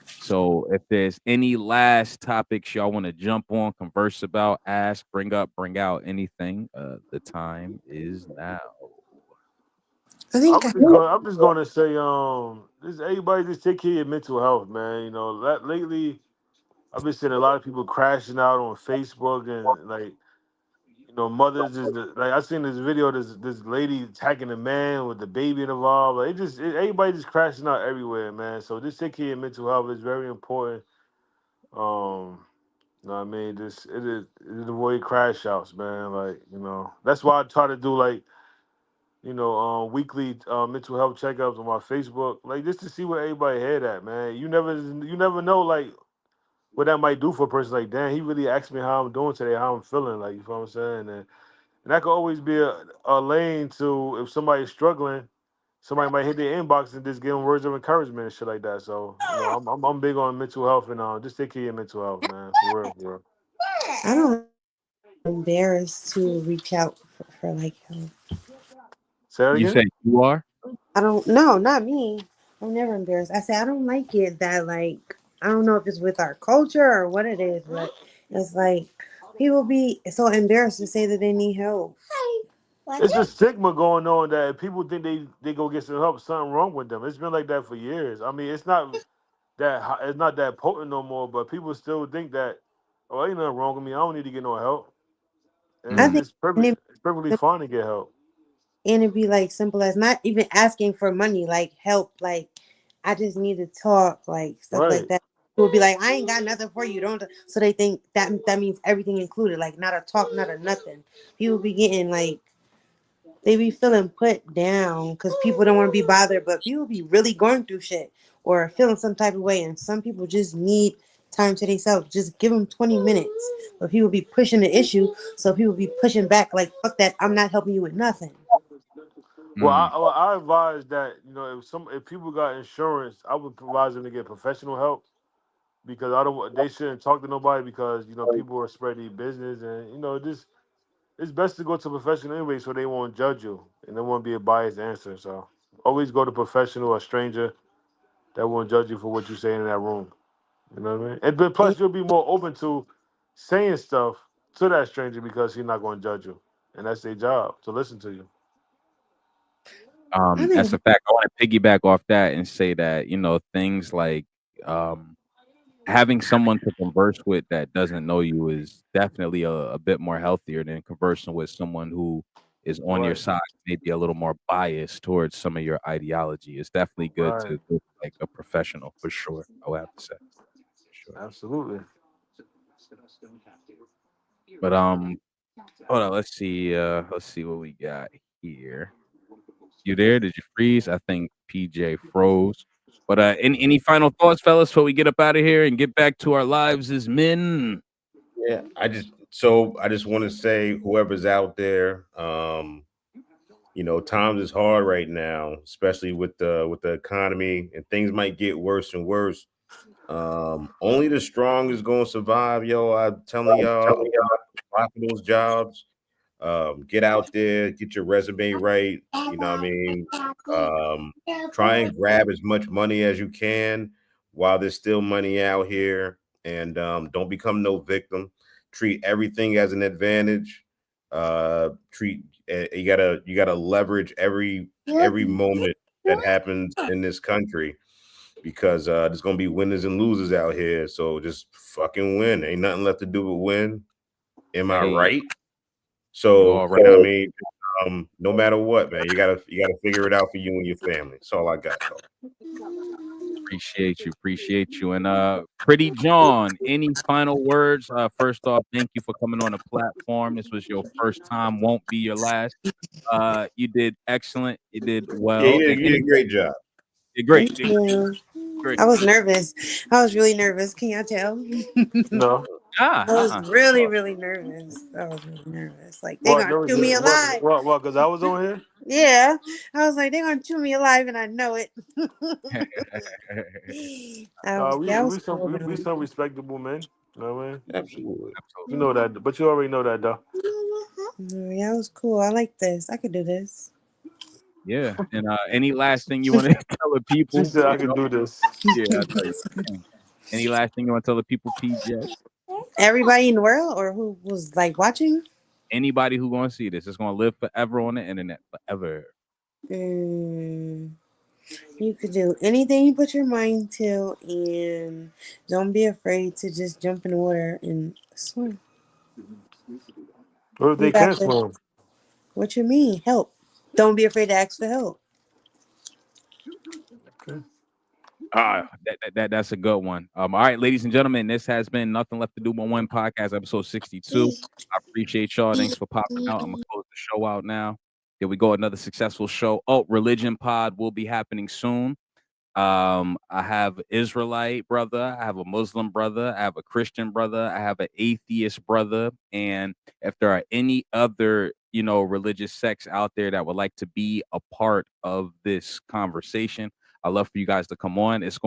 So if there's any last topics y'all want to jump on, converse about, ask, bring up, bring out anything, the time is now. I think I'm just going to say, this everybody just take care of your mental health, man. That lately I've been seeing a lot of people crashing out on Facebook and like, mothers is like I seen this video. This lady attacking a man with the baby involved. Like everybody just crashing out everywhere, man. So just take care of your mental health. It's very important. You know what I mean? It avoid crash outs, man. Like, that's why I try to do like, weekly mental health checkups on my Facebook, like just to see where everybody head at, man. You never know like what that might do for a person. Like, damn, he really asked me how I'm doing today, how I'm feeling. Like, you feel what I'm saying? And that could always be a lane to if somebody's struggling, somebody might hit their inbox and just give them words of encouragement and shit like that. So, I'm big on mental health and just take care of your mental health, man. For real, for real. I don't embarrassed to reach out for like help. Say that You again? say you are? I don't no, not me. I'm never embarrassed. I say I don't like it that like I don't know if it's with our culture or what it is, but it's like people be so embarrassed to say that they need help. It's a stigma going on that people think they go get some help, something wrong with them. It's been like that for years. I mean, it's not that potent no more, but people still think that, oh, ain't nothing wrong with me. I don't need to get no help, I and Mm, think and it's perfectly fine to get help. it'd be like simple as not even asking for money, like help, like I just need to talk, like stuff like Right. that. People be like, I ain't got nothing for you. Don't so they think that means everything included, like not a talk, not a nothing. People be getting like they be feeling put down because people don't want to be bothered, but people be really going through shit or feeling some type of way, and some people just need time to themselves. Just give them 20 minutes. But people be pushing the issue, so people be pushing back like, fuck that, I'm not helping you with nothing. mm, Well, I advise that if people got insurance, I would advise them to get professional help because I don't they shouldn't talk to nobody because people are spreading business and just it's best to go to a professional anyway so they won't judge you and there won't be a biased answer. So always go to professional, a stranger that won't judge you for what you say in that room. You know what I mean? And but And plus you'll be more open to saying stuff to that stranger because he's not going to judge you, and that's their job to listen to you. I that's think a fact. I want to piggyback off that and say that, things like um having someone to converse with that doesn't know you is definitely a bit more healthier than conversing with someone who is on your Right, side, maybe a little more biased towards some of your ideology. It's definitely good right, to go to, like a professional for sure. I would have to say for sure. absolutely. But hold on, let's see what we got here. You there? Did you freeze? I think PJ froze. But any final thoughts, fellas, before we get up out of here and get back to our lives as men? Yeah, I just want to say, whoever's out there, times is hard right now, especially with the economy, and things might get worse and worse. Only the strong is going to survive, yo. I'm telling y'all, apply for those jobs. Get out there, get your resume right. You know what I mean? Try and grab as much money as you can while there's still money out here, and don't become no victim. Treat everything as an advantage. You gotta leverage every moment that happens in this country, because there's gonna be winners and losers out here. So just fucking win. Ain't nothing left to do but win. Am I Hey, right? you So all right? you know what I mean. No matter what, man, you gotta figure it out for you and your family. That's all I got, though. Appreciate you. And Pretty John, any final words? First off, thank you for coming on the platform. This was your first time, won't be your last. You did excellent. You did Yeah, well. And you did a great job. great, Thank you. great. I was nervous. I was really nervous. Can y'all tell? No. I was Uh-uh. really, really nervous. I was really nervous. Like they What? gonna There was chew me what? alive. What? What? Because I was on here. Yeah, I was like they gonna chew me alive, and I know it. That was cool We though. some respectable men. You know what I mean? Absolutely. You know that, but you already know that though. Yeah, it was cool. I like this. I could do this. Yeah. And any last thing you want to tell the She people? said I could do this. Yeah, I know you can. Any last thing you want to tell the people, PJ? Everybody in the world, or who was like watching? Anybody who gonna see this, it's gonna live forever on the internet, forever. Mm, you could do anything you put your mind to, and don't be afraid to just jump in the water and swim. Or if You they got can this. swim. What you mean? Help. Don't be afraid to ask for help. Okay. That's a good one. All right, ladies and gentlemen, this has been Nothing Left to Do But One podcast, episode 62. I appreciate y'all. Thanks for popping out. I'm gonna close the show out now. Here we go. Another successful show. Oh, Religion Pod will be happening soon. I have an Israelite brother, I have a Muslim brother, I have a Christian brother, I have an atheist brother, and if there are any other, religious sects out there that would like to be a part of this conversation, I'd love for you guys to come on. It's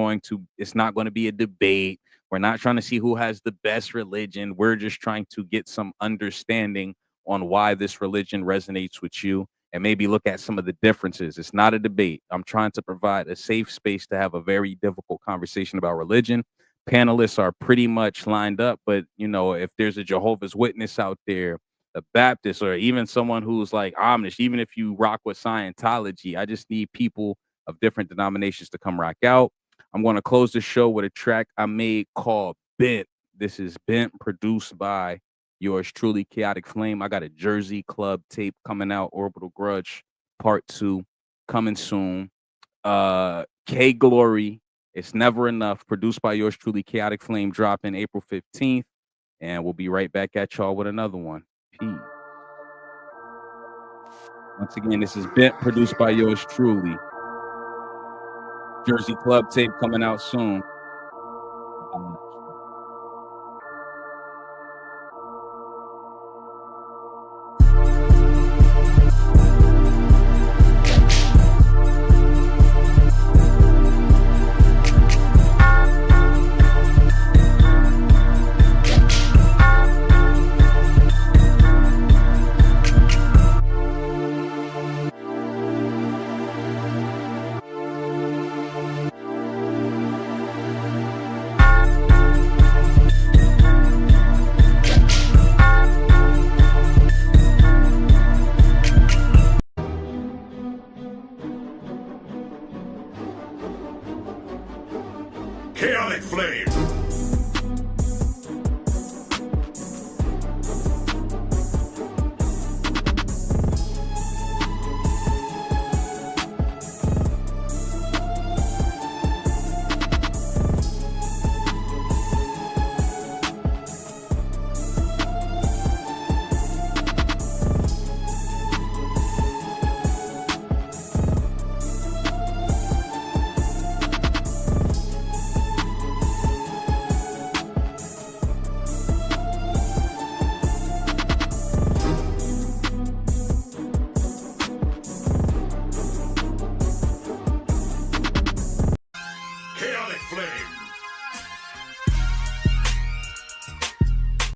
not going to be a debate. We're not trying to see who has the best religion. We're just trying to get some understanding on why this religion resonates with you, and maybe look at some of the differences. It's not a debate. I'm trying to provide a safe space to have a very difficult conversation about religion. Panelists are pretty much lined up, but if there's a Jehovah's Witness out there, a Baptist, or even someone who's like Amish, even if you rock with Scientology, I just need people of different denominations to come rock out. I'm going to close the show with a track I made called Bent. This is Bent, produced by yours truly, Chaotic Flame. I got a Jersey Club tape coming out, Orbital Grudge Part 2, coming soon. K Glory, It's Never Enough, produced by yours truly, Chaotic Flame, dropping April 15th. And we'll be right back at y'all with another one. Peace. Once again, this is Bent, produced by yours truly. Jersey Club tape coming out soon. Chaotic Flame.